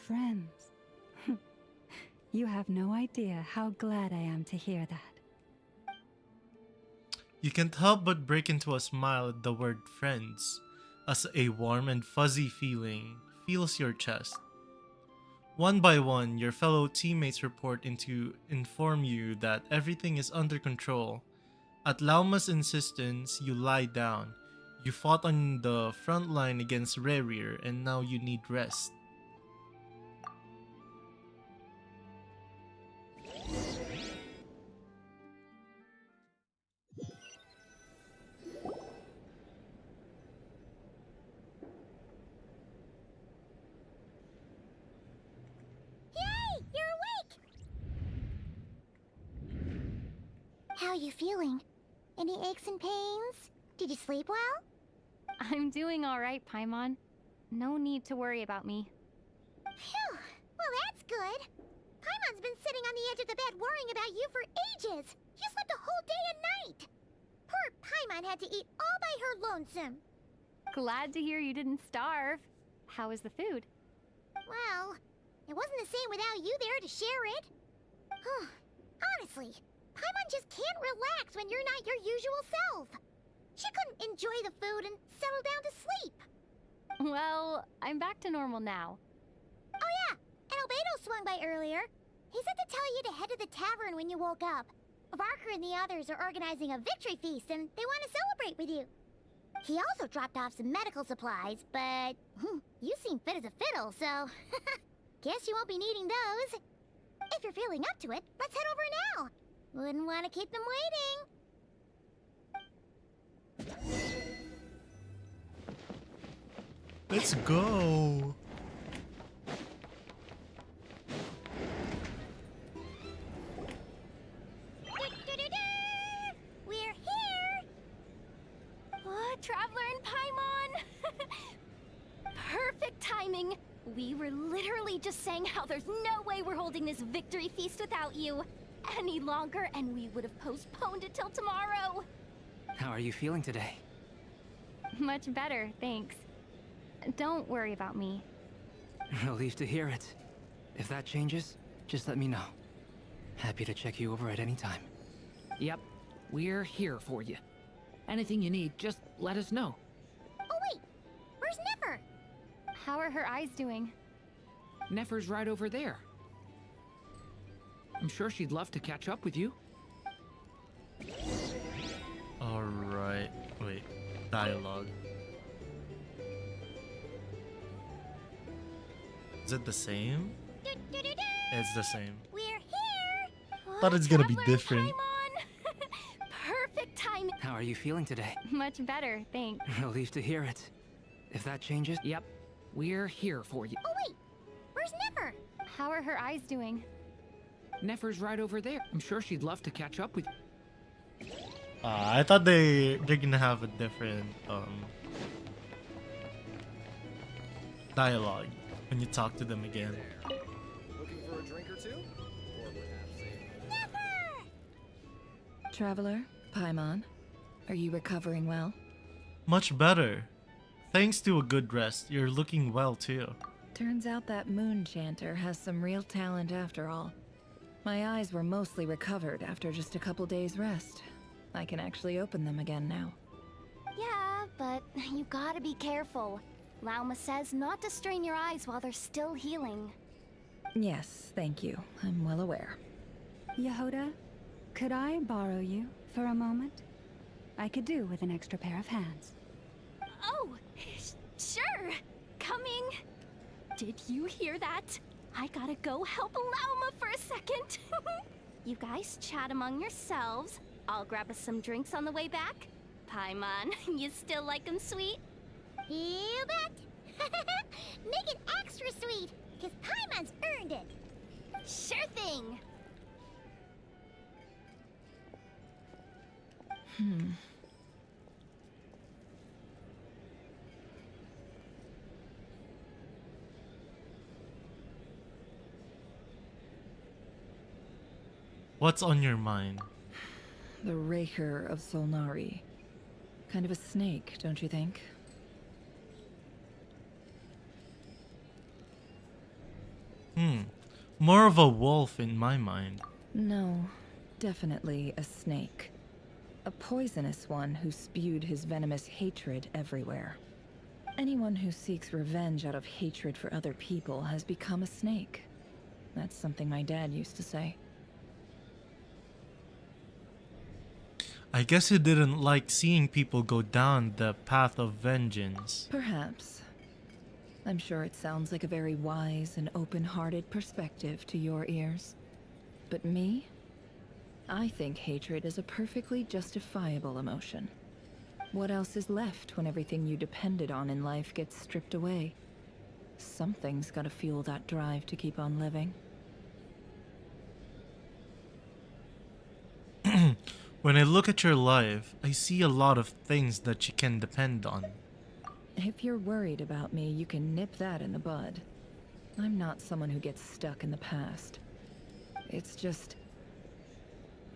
Friends? You have no idea how glad I am to hear that. You can't help but break into a smile at the word friends, as a warm and fuzzy feeling fills your chest. One by one, your fellow teammates report in to inform you that everything is under control, At Lauma's insistence, you lie down. You fought on the front line against RaHHHHhhH and now you need rest. Yay! You're awake! How are you feeling? Any aches and pains? Did you sleep well? I'm doing all right, Paimon. No need to worry about me. Phew! Well, that's good. Paimon's been sitting on the edge of the bed worrying about you for ages. You slept a whole day and night. Poor Paimon had to eat all by her lonesome. Glad to hear you didn't starve. How was the food? Well, it wasn't the same without you there to share it. Honestly, Paimon just can't relax when you're not your usual self. She couldn't enjoy the food and settle down to sleep. Well, I'm back to normal now. Oh yeah, and Albedo swung by earlier. He said to tell you to head to the tavern when you woke up. Varker and the others are organizing a victory feast and they want to celebrate with you. He also dropped off some medical supplies, but you seem fit as a fiddle, so guess you won't be needing those. If you're feeling up to it, let's head over now. Wouldn't want to keep them waiting. Let's go. We're here! What, Traveler and Paimon? Perfect timing! We were literally just saying how there's no way we're holding this victory feast without you any longer, and we would have postponed it till tomorrow. How are you feeling today? Much better, thanks. Don't worry about me. Relieved to hear it. If that changes, just let me know. Happy to check you over at any time. Yep, we're here for you. Anything you need, just let us know. Oh wait, where's Nefer? How are her eyes doing? Nefer's right over there. I'm sure she'd love to catch up with you. Alright. Wait. Dialogue. Is it the same? It's the same. We're here! Thought it's gonna be Traveler and different. Paimon! Perfect timing. How are you feeling today? Much better, thanks. Relieved to hear it. If that changes... Yep, we're here for you. Oh wait, where's Nefer? How are her eyes doing? Nefer's right over there. I'm sure she'd love to catch up with you. I thought they're gonna have a different dialogue when you talk to them again. Looking for a drink or two? Or perhaps Nefer! Traveler, Paimon, are you recovering well? Much better. Thanks to a good rest, you're looking well too. Turns out that moon chanter has some real talent after all. My eyes were mostly recovered after just a couple days rest. I can actually open them again now. Yeah, but you gotta be careful. Lauma says not to strain your eyes while they're still healing. Yes, thank you. I'm well aware. Yehoda, could I borrow you for a moment? I could do with an extra pair of hands. Oh, sure. Coming. Did you hear that? I gotta go help Lauma for a second. You guys chat among yourselves. I'll grab us some drinks on the way back. Paimon, you still like 'em sweet? You bet! Make it extra sweet, because Paimon's earned it. Sure thing. What's on your mind? The Raker of Solnari. Kind of a snake, don't you think? More of a wolf in my mind. No, definitely a snake. A poisonous one who spewed his venomous hatred everywhere. Anyone who seeks revenge out of hatred for other people has become a snake. That's something my dad used to say. I guess he didn't like seeing people go down the path of vengeance. Perhaps. I'm sure it sounds like a very wise and open-hearted perspective to your ears. But me? I think hatred is a perfectly justifiable emotion. What else is left when everything you depended on in life gets stripped away? Something's gotta fuel that drive to keep on living. When I look at your life, I see a lot of things that you can depend on. If you're worried about me, you can nip that in the bud. I'm not someone who gets stuck in the past. It's just...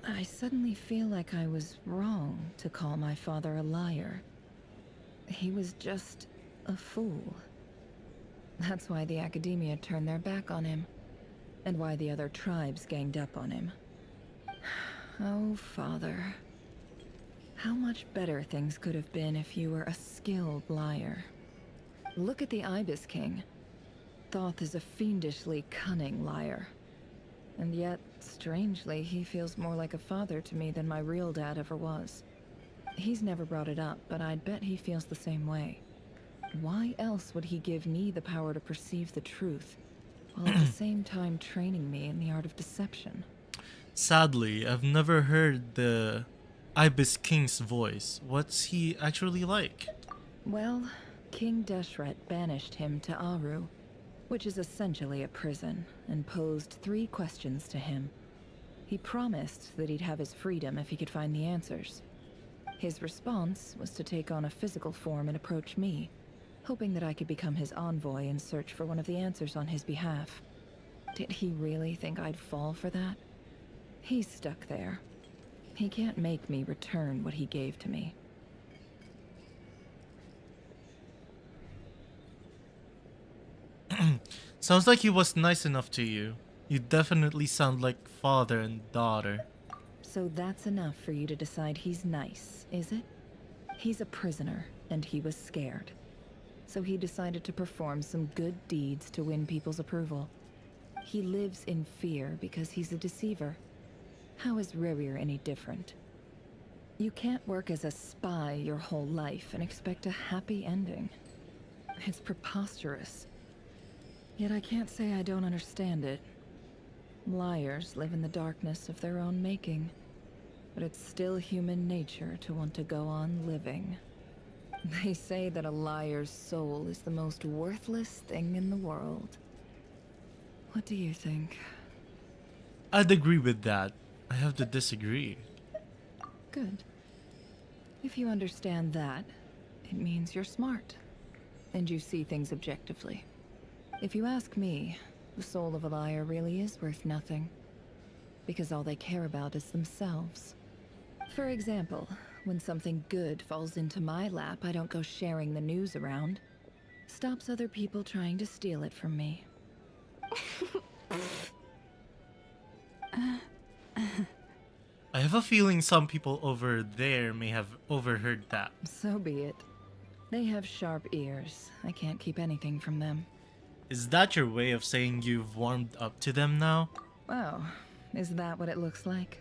I suddenly feel like I was wrong to call my father a liar. He was just a fool. That's why the Academia turned their back on him, and why the other tribes ganged up on him. Oh, Father. How much better things could have been if you were a skilled liar. Look at the Ibis King. Thoth is a fiendishly cunning liar. And yet, strangely, he feels more like a father to me than my real dad ever was. He's never brought it up, but I'd bet he feels the same way. Why else would he give me the power to perceive the truth, while at the same time training me in the art of deception? Sadly, I've never heard the Ibis King's voice. What's he actually like? Well, King Deshret banished him to Aru, which is essentially a prison, and posed 3 questions to him. He promised that he'd have his freedom if he could find the answers. His response was to take on a physical form and approach me, hoping that I could become his envoy and search for one of the answers on his behalf. Did he really think I'd fall for that? He's stuck there. He can't make me return what he gave to me. Sounds like he was nice enough to you. You definitely sound like father and daughter. So that's enough for you to decide he's nice, is it? He's a prisoner, and he was scared. So he decided to perform some good deeds to win people's approval. He lives in fear because he's a deceiver. How is Rerir any different? You can't work as a spy your whole life and expect a happy ending. It's preposterous. Yet I can't say I don't understand it. Liars live in the darkness of their own making, but it's still human nature to want to go on living. They say that a liar's soul is the most worthless thing in the world. What do you think? I'd agree with that. I have to disagree. Good. If you understand that, it means you're smart, and you see things objectively. If you ask me, the soul of a liar really is worth nothing, because all they care about is themselves. For example, when something good falls into my lap, I don't go sharing the news around. Stops other people trying to steal it from me. I have a feeling some people over there may have overheard that. So be it. They have sharp ears. I can't keep anything from them. Is that your way of saying you've warmed up to them now? Wow, is that what it looks like?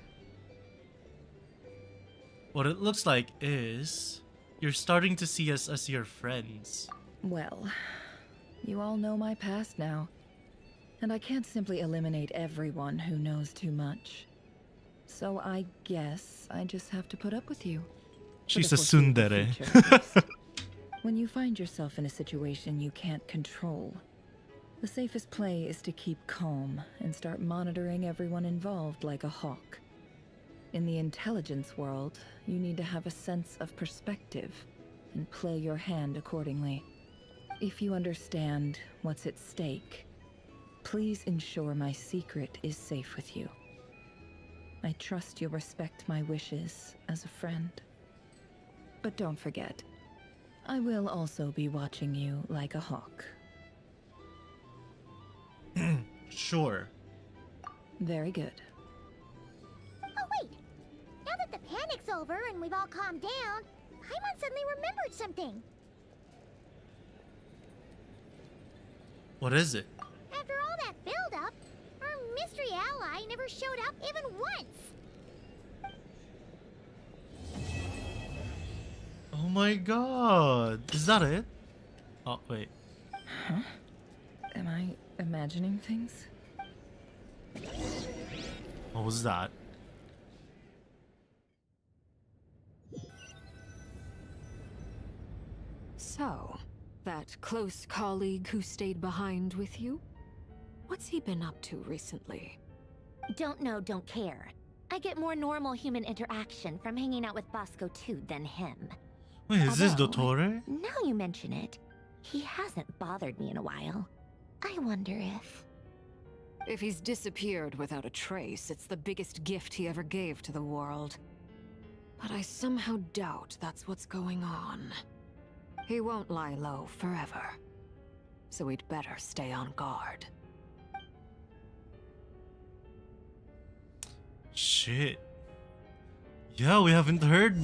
What it looks like is you're starting to see us as your friends. Well, you all know my past now, and I can't simply eliminate everyone who knows too much. So I guess I just have to put up with you. She's a tsundere. When you find yourself in a situation you can't control, the safest play is to keep calm and start monitoring everyone involved like a hawk. In the intelligence world, you need to have a sense of perspective and play your hand accordingly. If you understand what's at stake, please ensure my secret is safe with you. I trust you'll respect my wishes as a friend. But don't forget, I will also be watching you like a hawk. Sure. Very good. Oh wait! Now that the panic's over and we've all calmed down, Paimon suddenly remembered something. What is it? After all that build-up, our mystery ally never showed up even once. my god. Is that it? Oh, wait. Huh? Am I imagining things? What was that? So, that close colleague who stayed behind with you? What's he been up to recently? Don't know, don't care. I get more normal human interaction from hanging out with Bosco too than him. Wait, is this Although, Dottore? Now you mention it, he hasn't bothered me in a while. I wonder if... If he's disappeared without a trace, it's the biggest gift he ever gave to the world. But I somehow doubt that's what's going on. He won't lie low forever. So we'd better stay on guard. Shit. Yeah, we haven't heard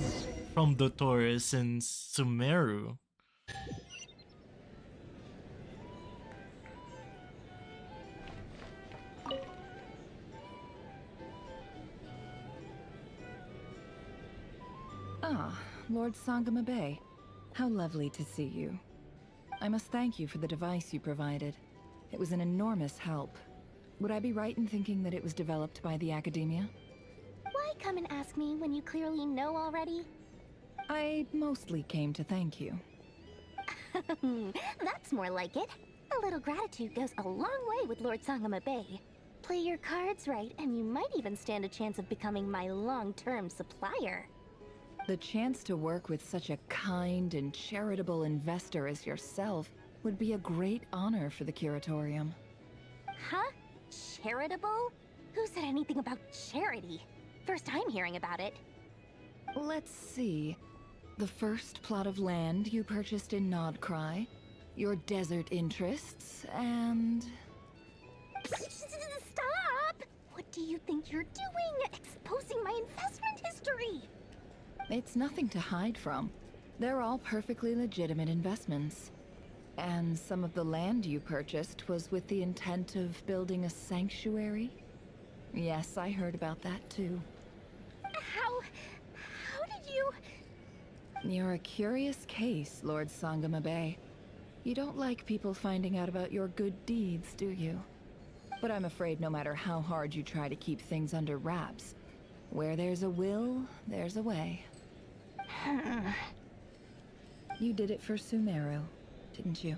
from Dottore since Sumeru. Ah, Lord Sangama Bay. How lovely to see you. I must thank you for the device you provided. It was an enormous help. Would I be right in thinking that it was developed by the Academia? Why come and ask me when you clearly know already? I mostly came to thank you. That's more like it. A little gratitude goes a long way with Lord Sangama Bay. Play your cards right, and you might even stand a chance of becoming my long-term supplier. The chance to work with such a kind and charitable investor as yourself would be a great honor for the Curatorium. Huh? Charitable? Who said anything about charity? First time hearing about it. Let's see. The first plot of land you purchased in Nodcry, your desert interests, and... Stop! What do you think you're doing? Exposing my investment history! It's nothing to hide from. They're all perfectly legitimate investments. And some of the land you purchased was with the intent of building a sanctuary? Yes, I heard about that too. How did you... You're a curious case, Lord Sangama Bay. You don't like people finding out about your good deeds, do you? But I'm afraid no matter how hard you try to keep things under wraps, where there's a will, there's a way. You did it for Sumeru, didn't you?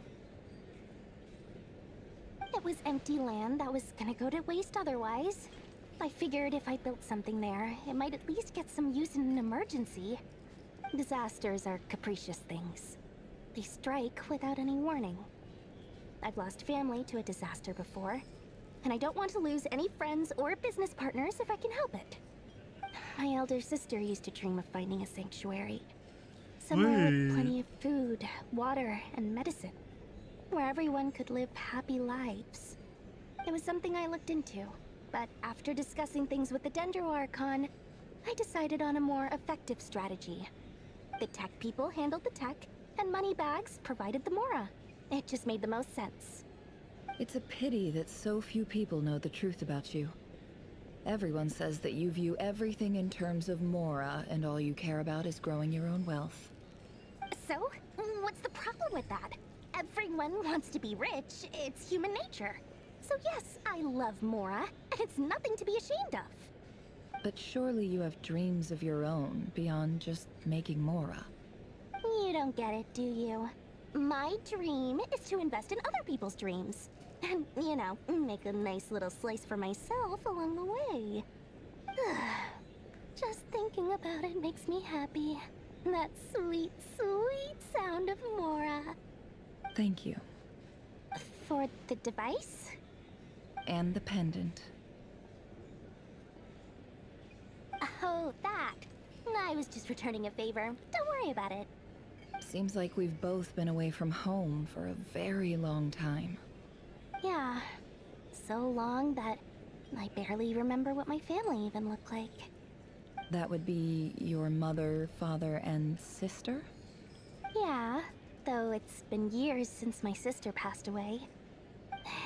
It was empty land that was gonna go to waste otherwise. I figured if I built something there, it might at least get some use in an emergency. Disasters are capricious things. They strike without any warning. I've lost family to a disaster before, and I don't want to lose any friends or business partners if I can help it. My elder sister used to dream of finding a sanctuary. Somewhere with plenty of food, water, and medicine. Where everyone could live happy lives. It was something I looked into, but after discussing things with the Dendro Archon, I decided on a more effective strategy. The tech people handled the tech, and Moneybags provided the Mora. It just made the most sense. It's a pity that so few people know the truth about you. Everyone says that you view everything in terms of Mora, and all you care about is growing your own wealth. So, what's the problem with that? Everyone wants to be rich. It's human nature. So yes, I love Mora, and it's nothing to be ashamed of. But surely you have dreams of your own beyond just making Mora. You don't get it, do you? My dream is to invest in other people's dreams. And, you know, make a nice little slice for myself along the way. Just thinking about it makes me happy. That sweet, sweet sound of Mora. Thank you. For the device? And the pendant. Oh, that. I was just returning a favor. Don't worry about it. Seems like we've both been away from home for a very long time. Yeah. So long that I barely remember what my family even looked like. That would be your mother, father, and sister? Yeah, though it's been years since my sister passed away.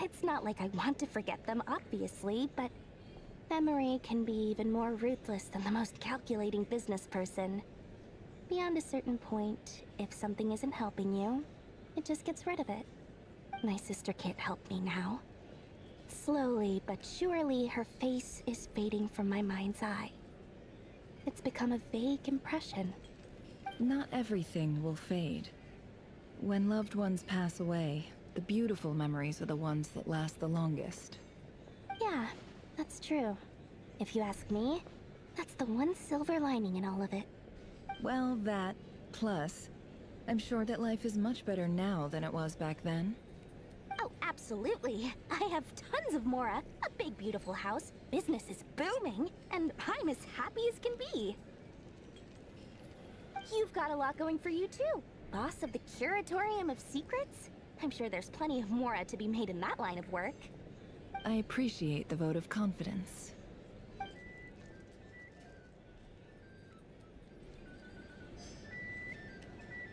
It's not like I want to forget them, obviously, but memory can be even more ruthless than the most calculating business person. Beyond a certain point, if something isn't helping you, it just gets rid of it. My sister can't help me now. Slowly but surely, her face is fading from my mind's eye. It's become a vague impression. Not everything will fade. When loved ones pass away, the beautiful memories are the ones that last the longest. Yeah, that's true. If you ask me, that's the one silver lining in all of it. Well, that, plus, I'm sure that life is much better now than it was back then. Oh, absolutely. I have tons of Mora, a big beautiful house, business is booming, and I'm as happy as can be. You've got a lot going for you too. Boss of the Curatorium of Secrets? I'm sure there's plenty of Mora to be made in that line of work. I appreciate the vote of confidence.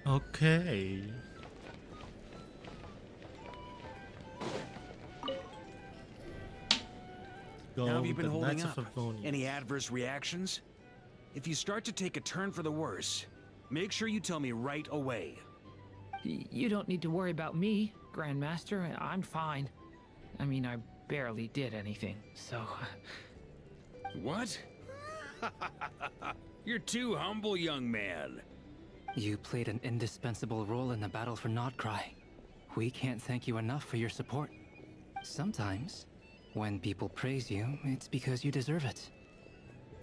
Okay. Go How have you with been the holding Knights up? of Favonius. Any adverse reactions? If you start to take a turn for the worse, make sure you tell me right away. You don't need to worry about me, Grandmaster. I'm fine. I mean, I barely did anything, so... What? You're too humble, young man. You played an indispensable role in the battle for Nodcry. We can't thank you enough for your support. Sometimes, when people praise you, it's because you deserve it.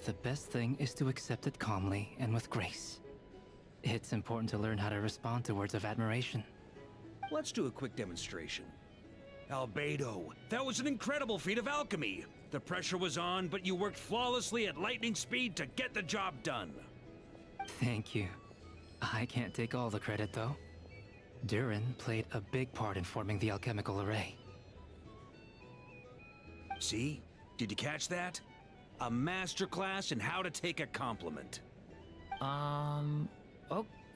The best thing is to accept it calmly and with grace. It's important to learn how to respond to words of admiration. Let's do a quick demonstration. Albedo, that was an incredible feat of alchemy. The pressure was on, but you worked flawlessly at lightning speed to get the job done. Thank you. I can't take all the credit, though. Durin played a big part in forming the alchemical array. See? Did you catch that? A masterclass in how to take a compliment.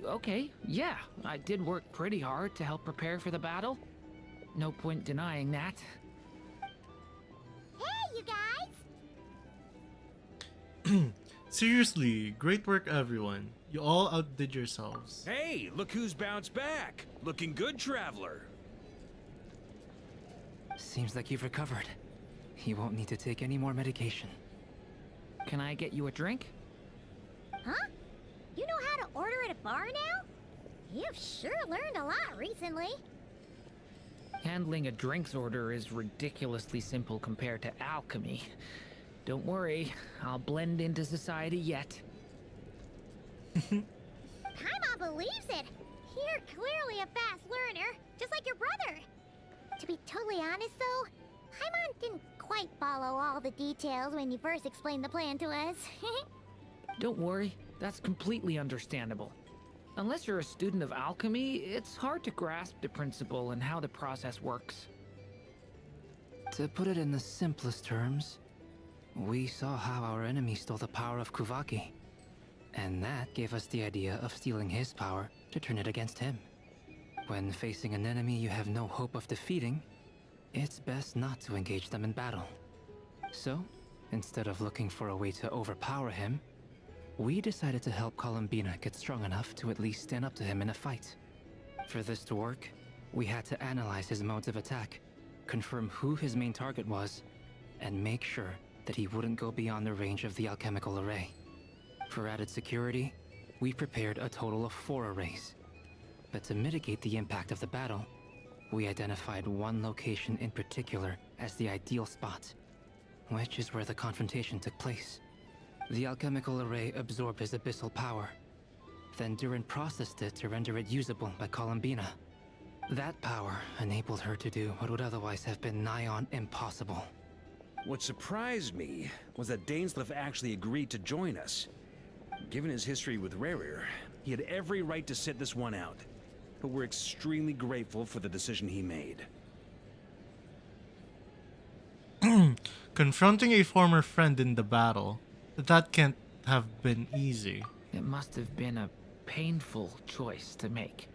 Okay, yeah. I did work pretty hard to help prepare for the battle. No point denying that. Hey, you guys! Seriously, great work everyone. You all outdid yourselves. Hey, look who's bounced back. Looking good, traveler. Seems like you've recovered. You won't need to take any more medication. Can I get you a drink? Huh? You know how to order at a bar now? You've sure learned a lot recently. Handling a drinks order is ridiculously simple compared to alchemy. Don't worry, I'll blend into society yet. Paimon believes it. You're clearly a fast learner, just like your brother. To be totally honest though, Paimon didn't quite follow all the details when you first explained the plan to us. Don't worry, that's completely understandable. Unless you're a student of alchemy, it's hard to grasp the principle and how the process works. To put it in the simplest terms, we saw how our enemy stole the power of Kuvaki. And that gave us the idea of stealing his power to turn it against him. When facing an enemy you have no hope of defeating, it's best not to engage them in battle. So, instead of looking for a way to overpower him, we decided to help Columbina get strong enough to at least stand up to him in a fight. For this to work, we had to analyze his modes of attack, confirm who his main target was, and make sure that he wouldn't go beyond the range of the alchemical array. For added security, we prepared a total of 4 arrays. But to mitigate the impact of the battle, we identified one location in particular as the ideal spot, which is where the confrontation took place. The alchemical array absorbed his abyssal power. Then Durin processed it to render it usable by Columbina. That power enabled her to do what would otherwise have been nigh on impossible. What surprised me was that Dainsleif actually agreed to join us. Given his history with RaHHHhhhH, he had every right to sit this one out. But we're extremely grateful for the decision he made. Confronting a former friend in the battle, that can't have been easy. It must have been a painful choice to make.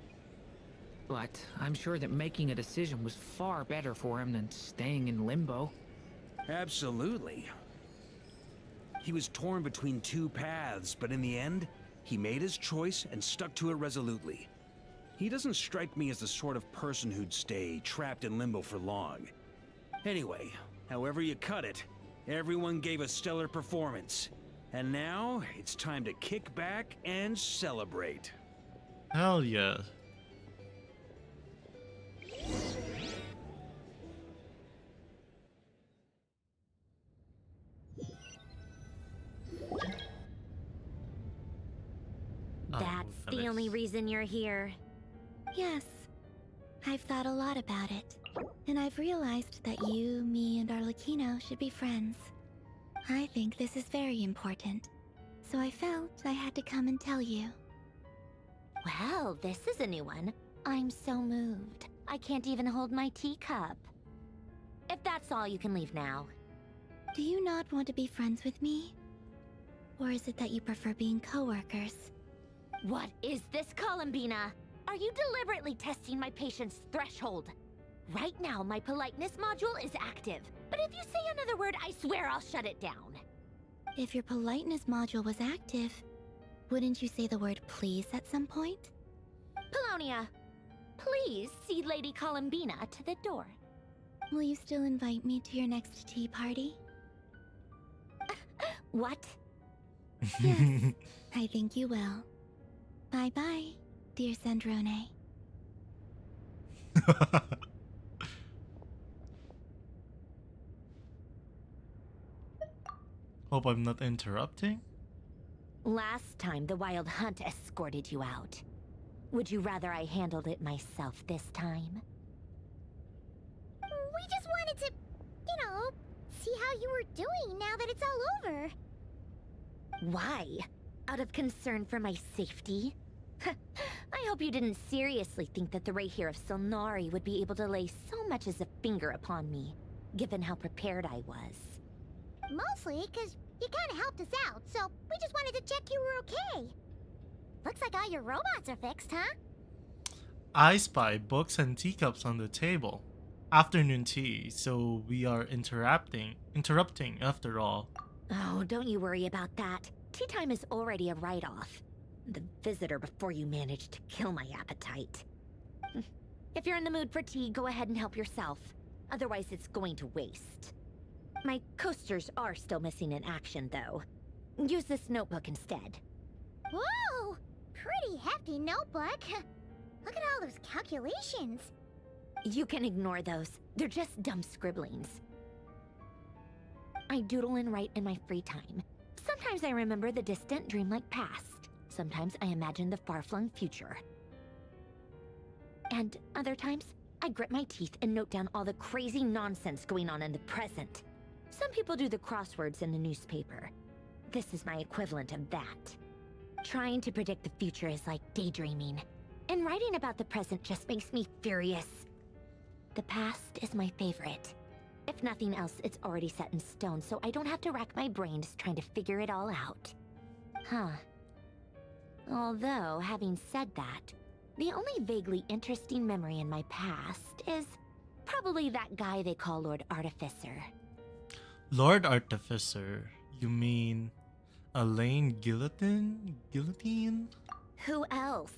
But I'm sure that making a decision was far better for him than staying in limbo. Absolutely. He was torn between 2 paths, but in the end, He made his choice and stuck to it resolutely. He doesn't strike me as the sort of person who'd stay trapped in limbo for long. Anyway, however you cut it, everyone gave a stellar performance. And now, it's time to kick back and celebrate. Hell yeah. That's the only reason you're here. Yes. I've thought a lot about it. And I've realized that you, me, and Arlecchino should be friends. I think this is very important. So I felt I had to come and tell you. Well, this is a new one. I'm so moved. I can't even hold my teacup. If that's all, you can leave now. Do you not want to be friends with me? Or is it that you prefer being coworkers? What is this, Columbina? Are you deliberately testing my patience threshold? Right now, my politeness module is active. But if you say another word, I swear I'll shut it down. If your politeness module was active, wouldn't you say the word please at some point? Polonia, please see Lady Columbina to the door. Will you still invite me to your next tea party? What? Yes, I think you will. Bye-bye, dear Sandrone. Hope I'm not interrupting. Last time, the Wild Hunt escorted you out. Would you rather I handled it myself this time? We just wanted to, you know, see how you were doing now that it's all over. Why? Out of concern for my safety? I hope you didn't seriously think that the RaHHHhhhh of Solnari would be able to lay so much as a finger upon me, given how prepared I was. Mostly because you kind of helped us out, so we just wanted to check you were okay. Looks like all your robots are fixed, huh? I spy books and teacups on the table. Afternoon tea, so we are interrupting after all. Oh, don't you worry about that. Tea time is already a write-off. The visitor before you managed to kill my appetite. If you're in the mood for tea, go ahead and help yourself. Otherwise, it's going to waste. My coasters are still missing in action, though. Use this notebook instead. Whoa! Pretty hefty notebook. Look at all those calculations. You can ignore those. They're just dumb scribblings. I doodle and write in my free time. Sometimes I remember the distant, dreamlike past. Sometimes I imagine the far-flung future. And other times, I grit my teeth and note down all the crazy nonsense going on in the present. Some people do the crosswords in the newspaper. This is my equivalent of that. Trying to predict the future is like daydreaming. And writing about the present just makes me furious. The past is my favorite. If nothing else, it's already set in stone, so I don't have to rack my brains trying to figure it all out. Huh. Although, having said that, the only vaguely interesting memory in my past is probably that guy they call Lord Artificer. Lord Artificer? You mean Elaine Guillotine? Who else?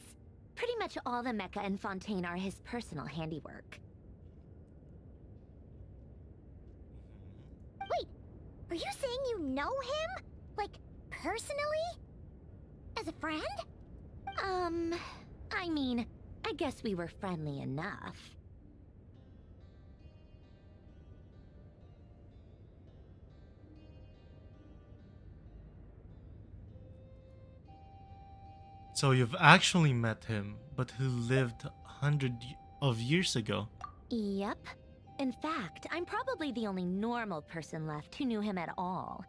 Pretty much all the mecha and Fontaine are his personal handiwork. Wait, are you saying you know him? Like, personally? As a friend? I mean, I guess we were friendly enough. So you've actually met him, but who lived 100 of years ago? Yep. In fact, I'm probably the only normal person left who knew him at all.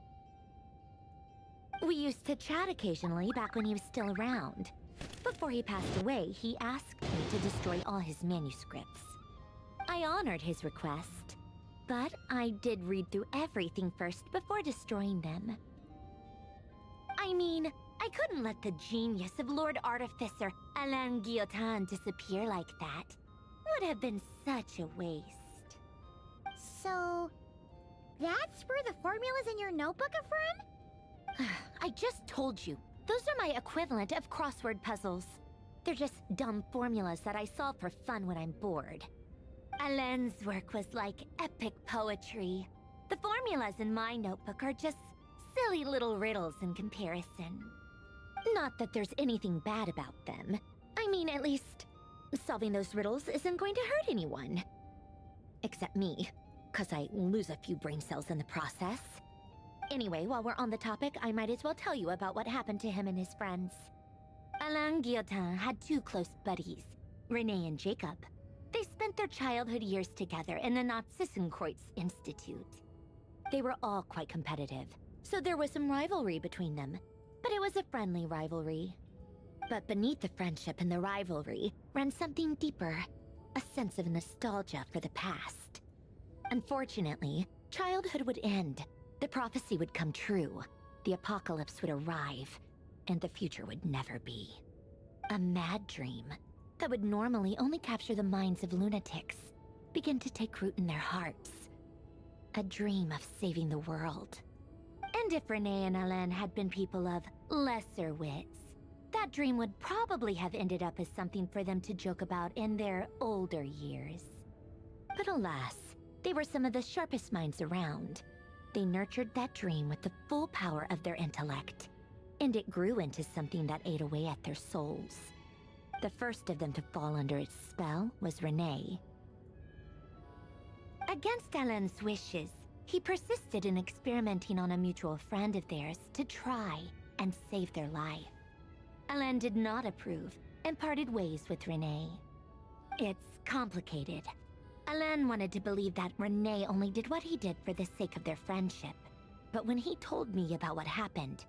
We used to chat occasionally back when he was still around. Before he passed away, he asked me to destroy all his manuscripts. I honored his request, but I did read through everything first before destroying them. I mean, I couldn't let the genius of Lord Artificer Alain Guillotin disappear like that. Would have been such a waste. So, that's where the formulas in your notebook are from? I just told you, Those are my equivalent of crossword puzzles. They're just dumb formulas that I solve for fun when I'm bored. Alain's work was like epic poetry. The formulas in my notebook are just silly little riddles in comparison. Not that there's anything bad about them. I mean, at least, solving those riddles isn't going to hurt anyone. Except me, 'cause I lose a few brain cells in the process. Anyway, while we're on the topic, I might as well tell you about what happened to him and his friends. Alain Guillotin had two close buddies, Renee and Jacob. They spent their childhood years together in the Narzissenkreuz Institute. They were all quite competitive, so there was some rivalry between them, but it was a friendly rivalry. But beneath the friendship and the rivalry ran something deeper, a sense of nostalgia for the past. Unfortunately, childhood would end, the prophecy would come true, the apocalypse would arrive, and the future would never be. A mad dream that would normally only capture the minds of lunatics began to take root in their hearts. A dream of saving the world. And if Renee and Alain had been people of lesser wits, that dream would probably have ended up as something for them to joke about in their older years. But alas, they were some of the sharpest minds around. They nurtured that dream with the full power of their intellect, and it grew into something that ate away at their souls. The first of them to fall under its spell was Renee. Against Alain's wishes, he persisted in experimenting on a mutual friend of theirs to try and save their life. Alain did not approve and parted ways with Renee. It's complicated. Alain wanted to believe that Renee only did what he did for the sake of their friendship. But when he told me about what happened,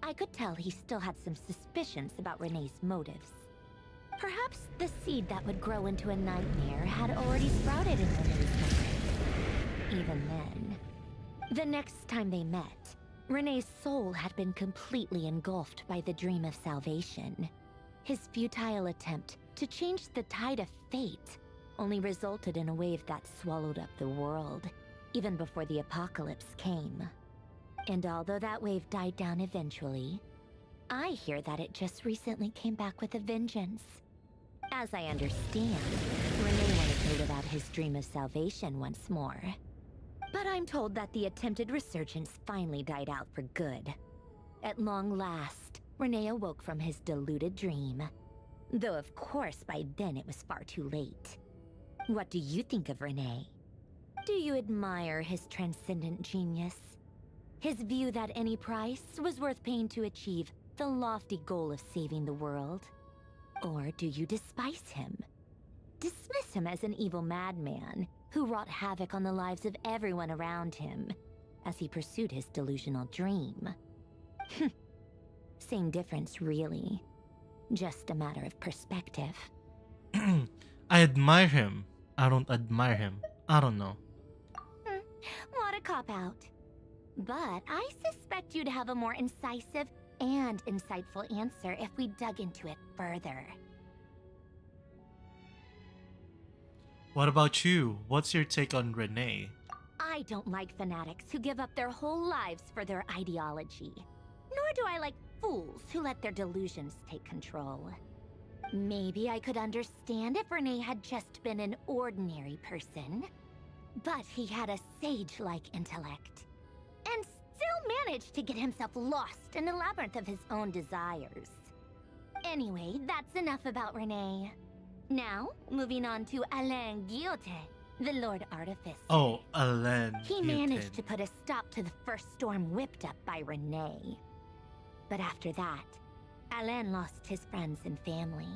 I could tell he still had some suspicions about Renee's motives. Perhaps the seed that would grow into a nightmare had already sprouted in Renee's mind. Even then. The next time they met, Renee's soul had been completely engulfed by the dream of salvation. His futile attempt to change the tide of fate only resulted in a wave that swallowed up the world, even before the apocalypse came. And although that wave died down eventually, I hear that it just recently came back with a vengeance. As I understand, Renee wanted to live out his dream of salvation once more. But I'm told that the attempted resurgence finally died out for good. At long last, Renee awoke from his deluded dream. Though of course by then it was far too late. What do you think of Renee? Do you admire his transcendent genius? His view that any price was worth paying to achieve the lofty goal of saving the world? Or do you despise him? Dismiss him as an evil madman who wrought havoc on the lives of everyone around him as he pursued his delusional dream? Same difference, really. Just a matter of perspective. I admire him. I don't admire him. I don't know. What a cop-out. But I suspect you'd have a more incisive and insightful answer if we dug into it further. What about you? What's your take on Renee? I don't like fanatics who give up their whole lives for their ideology. Nor do I like fools who let their delusions take control. Maybe I could understand if Renee had just been an ordinary person. But he had a sage-like intellect. And still managed to get himself lost in the labyrinth of his own desires. Anyway, that's enough about Renee. Now, moving on to Alain Guillotin, the Lord Artificer. Oh, Alain He Guillotin. managed to put a stop to the first storm whipped up by Renee. But after that, Alain lost his friends and family.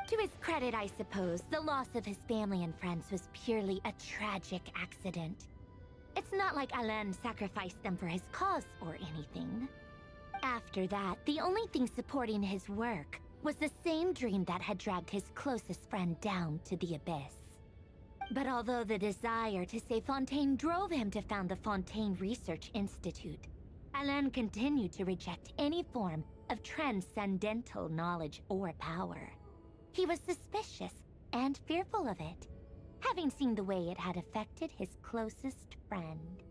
To his credit, I suppose, the loss of his family and friends was purely a tragic accident. It's not like Alain sacrificed them for his cause or anything. After that, the only thing supporting his work was the same dream that had dragged his closest friend down to the abyss. But although the desire to save Fontaine drove him to found the Fontaine Research Institute, Alain continued to reject any form of transcendental knowledge or power. He was suspicious and fearful of it, having seen the way it had affected his closest friend.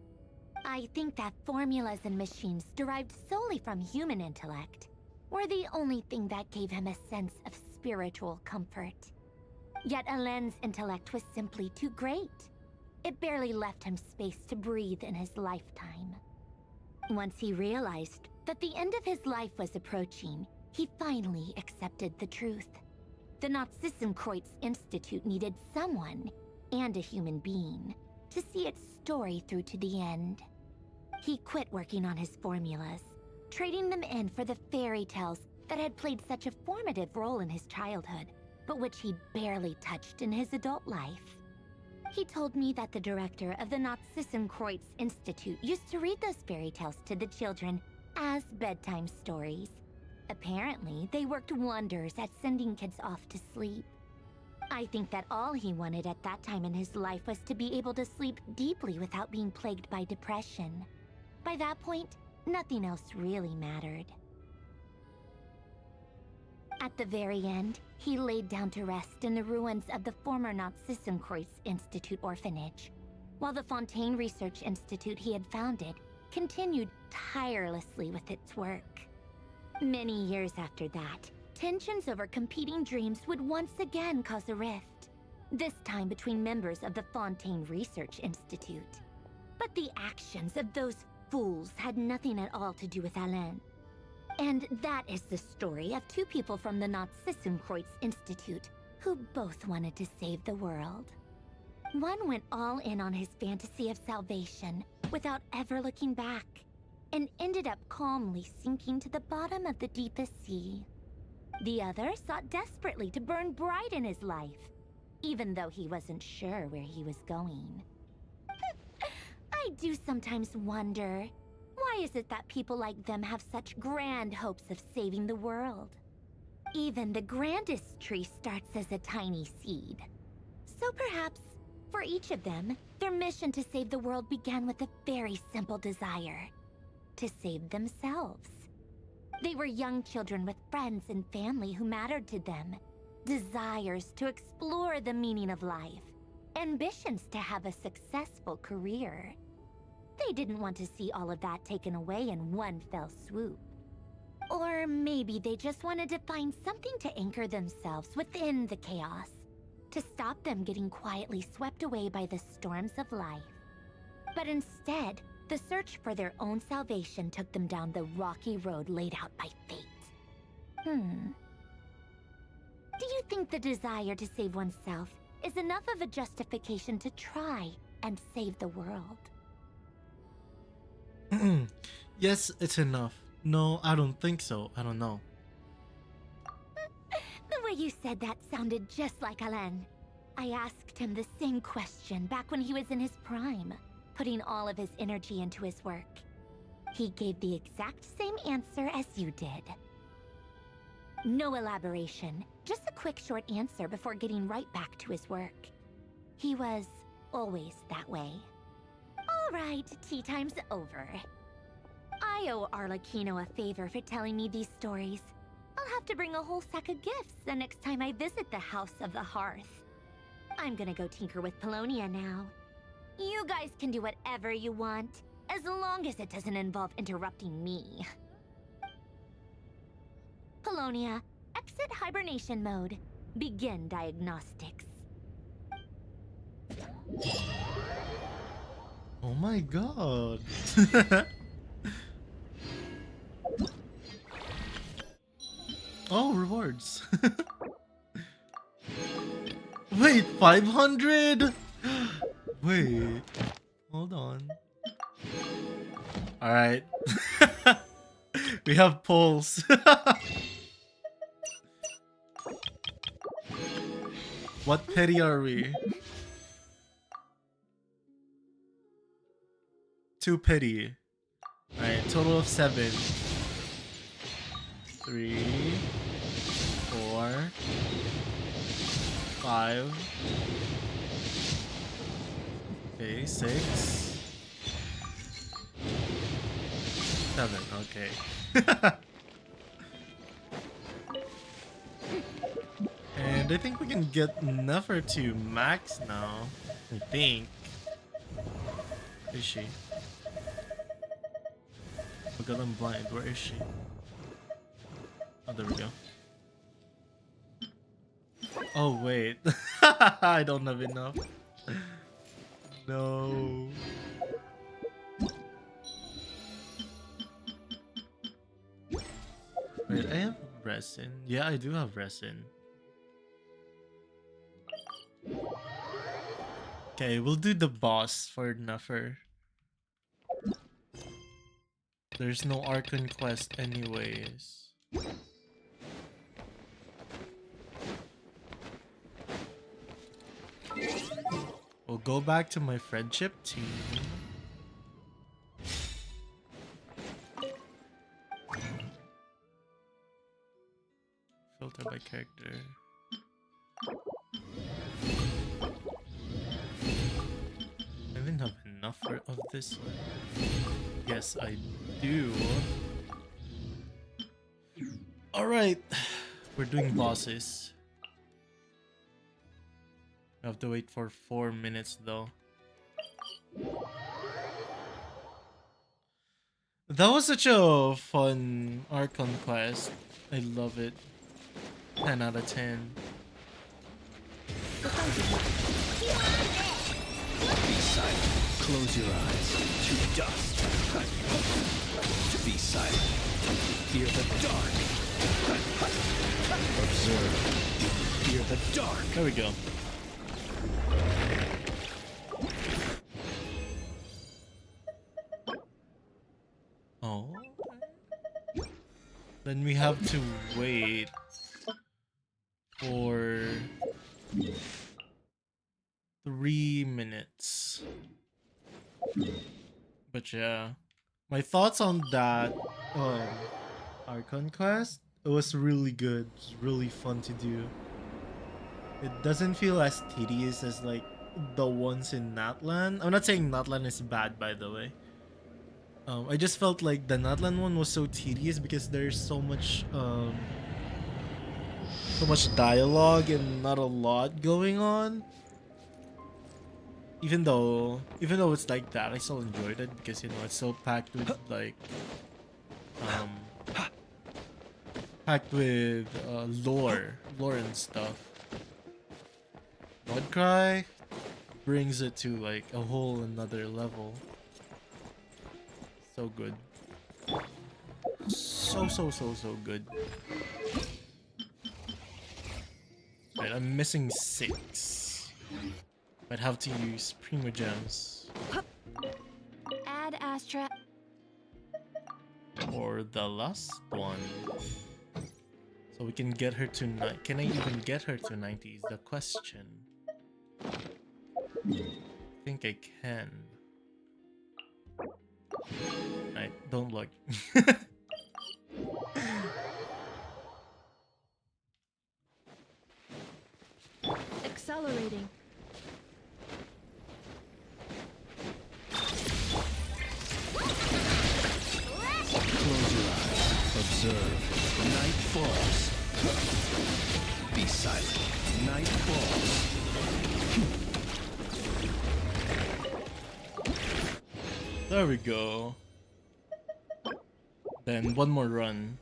I think that formulas and machines derived solely from human intellect were the only thing that gave him a sense of spiritual comfort. Yet Alen's intellect was simply too great. It barely left him space to breathe in his lifetime. Once he realized that the end of his life was approaching, he finally accepted the truth. The Nazissenkreuz Institute needed someone, and a human being, to see its story through to the end. He quit working on his formulas, trading them in for the fairy tales that had played such a formative role in his childhood, but which he barely touched in his adult life. He told me that the director of the Nazissenkreuz Institute used to read those fairy tales to the children as bedtime stories. Apparently, they worked wonders at sending kids off to sleep. I think that all he wanted at that time in his life was to be able to sleep deeply without being plagued by depression. By that point, nothing else really mattered. At the very end, he laid down to rest in the ruins of the former Nazissenkreuz Institute orphanage, while the Fontaine Research Institute he had founded continued tirelessly with its work. Many years after that, tensions over competing dreams would once again cause a rift, this time between members of the Fontaine Research Institute. But the actions of those fools had nothing at all to do with Alen. And that is the story of two people from the Nazissenkreuz Institute who both wanted to save the world. One went all in on his fantasy of salvation without ever looking back, and ended up calmly sinking to the bottom of the deepest sea. The other sought desperately to burn bright in his life, even though he wasn't sure where he was going. I do sometimes wonder, why is it that people like them have such grand hopes of saving the world? Even the grandest tree starts as a tiny seed. So perhaps, for each of them, their mission to save the world began with a very simple desire: to save themselves. They were young children with friends and family who mattered to them, desires to explore the meaning of life, ambitions to have a successful career. They didn't want to see all of that taken away in one fell swoop. Or maybe they just wanted to find something to anchor themselves within the chaos, to stop them getting quietly swept away by the storms of life. But instead, the search for their own salvation took them down the rocky road laid out by fate. Do you think the desire to save oneself is enough of a justification to try and save the world? Yes, it's enough. No, I don't think so. I don't know. The way you said that sounded just like Alen. I asked him the same question back when he was in his prime, putting all of his energy into his work. He gave the exact same answer as you did. No elaboration, just a quick short answer before getting right back to his work. He was always that way. All right, tea time's over. I owe Arlecchino a favor for telling me these stories. I'll have to bring a whole sack of gifts the next time I visit the House of the Hearth. I'm gonna go tinker with Polonia now. You guys can do whatever you want, as long as it doesn't involve interrupting me. Polonia, exit hibernation mode. Begin diagnostics. Oh my god. Oh, rewards. Wait, 500? Wait, hold on. All right. We have polls. What petty are we? 2 petty. All right, total of 7. 3, 4, 5. Okay, 6, 7. Okay. And I think we can get Nefer to max now. I think. Is she? Oh god, I'm blind. Where is she? Oh, there we go. Oh, wait. I don't have enough. No. Wait, I have resin. Yeah, I do have resin. Okay, we'll do the boss for Nefer. There's no Archon quest anyways. We'll go back to my friendship team. Filter by character. I even have enough of this one. Yes, I do. Alright, we're doing bosses. I have to wait for 4 minutes though. That was such a fun Archon quest. I love it. 10 out of 10. Be silent. Close your eyes. To dust. Be silent. Fear the dark. Observe. Fear the dark. There we go. Oh. Then we have to wait for 3 minutes. But yeah, my thoughts on that Archon quest, it was really good. It was really fun to do. It doesn't feel as tedious as like the ones in Natlan. I'm not saying Natlan is bad, by the way. I just felt like the Natlan one was so tedious because there's so much dialogue and not a lot going on. Even though it's like that, I still enjoyed it because, you know, it's so packed with like lore and stuff. Bloodcry brings it to like a whole another level. So good. So good. Right, I'm missing 6. I'd have to use Primogems. Add Astra. Or the last one. So we can get her to 9. Can I even get her to 90 is the question. I think I can. Right, don't look. Accelerating. Close your eyes. Observe. Night falls. Be silent. Night falls. There we go. Then one more run.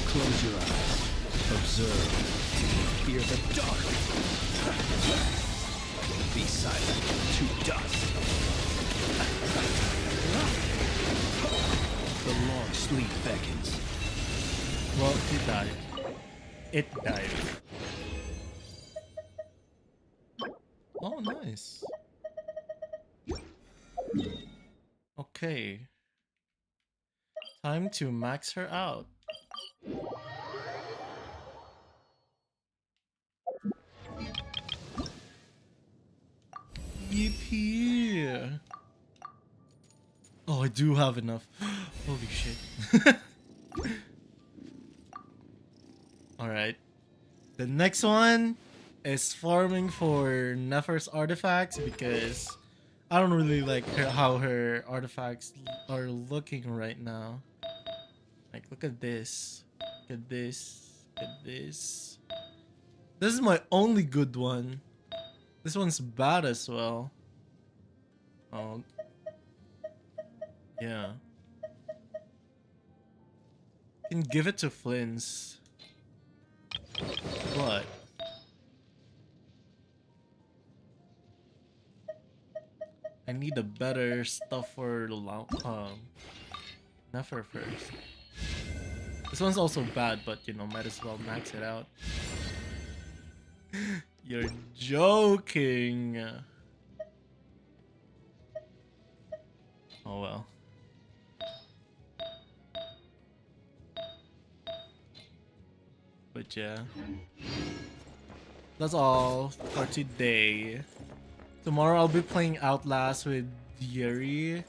Close your eyes. Observe. Fear the dark. Be silent. To dust. The long sleep beckons. Well, it died. It died. Oh, nice. Okay. Time to max her out. Yippee! Oh, I do have enough. Holy shit. Alright. The next one is farming for Nefer's artifacts because I don't really like how her artifacts are looking right now. Like, look at this. Look at this. Look at this. This is my only good one. This one's bad as well. Yeah. Can give it to Flynn's. But I need a better stuff for Nefer first. This one's also bad, but you know, might as well max it out. You're joking. Oh well. But yeah, that's all for today. Tomorrow I'll be playing Outlast with Yuri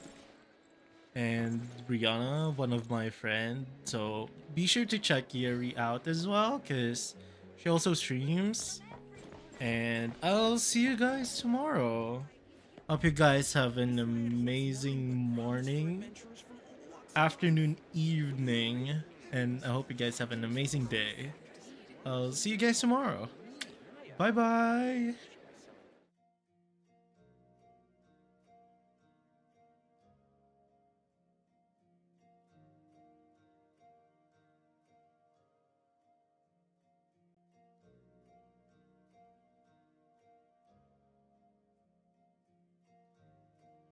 and Brianna, one of my friends. So be sure to check Yuri out as well, because she also streams. And I'll see you guys tomorrow. Hope you guys have an amazing morning, afternoon, evening, and I hope you guys have an amazing day. I'll see you guys tomorrow. Bye bye.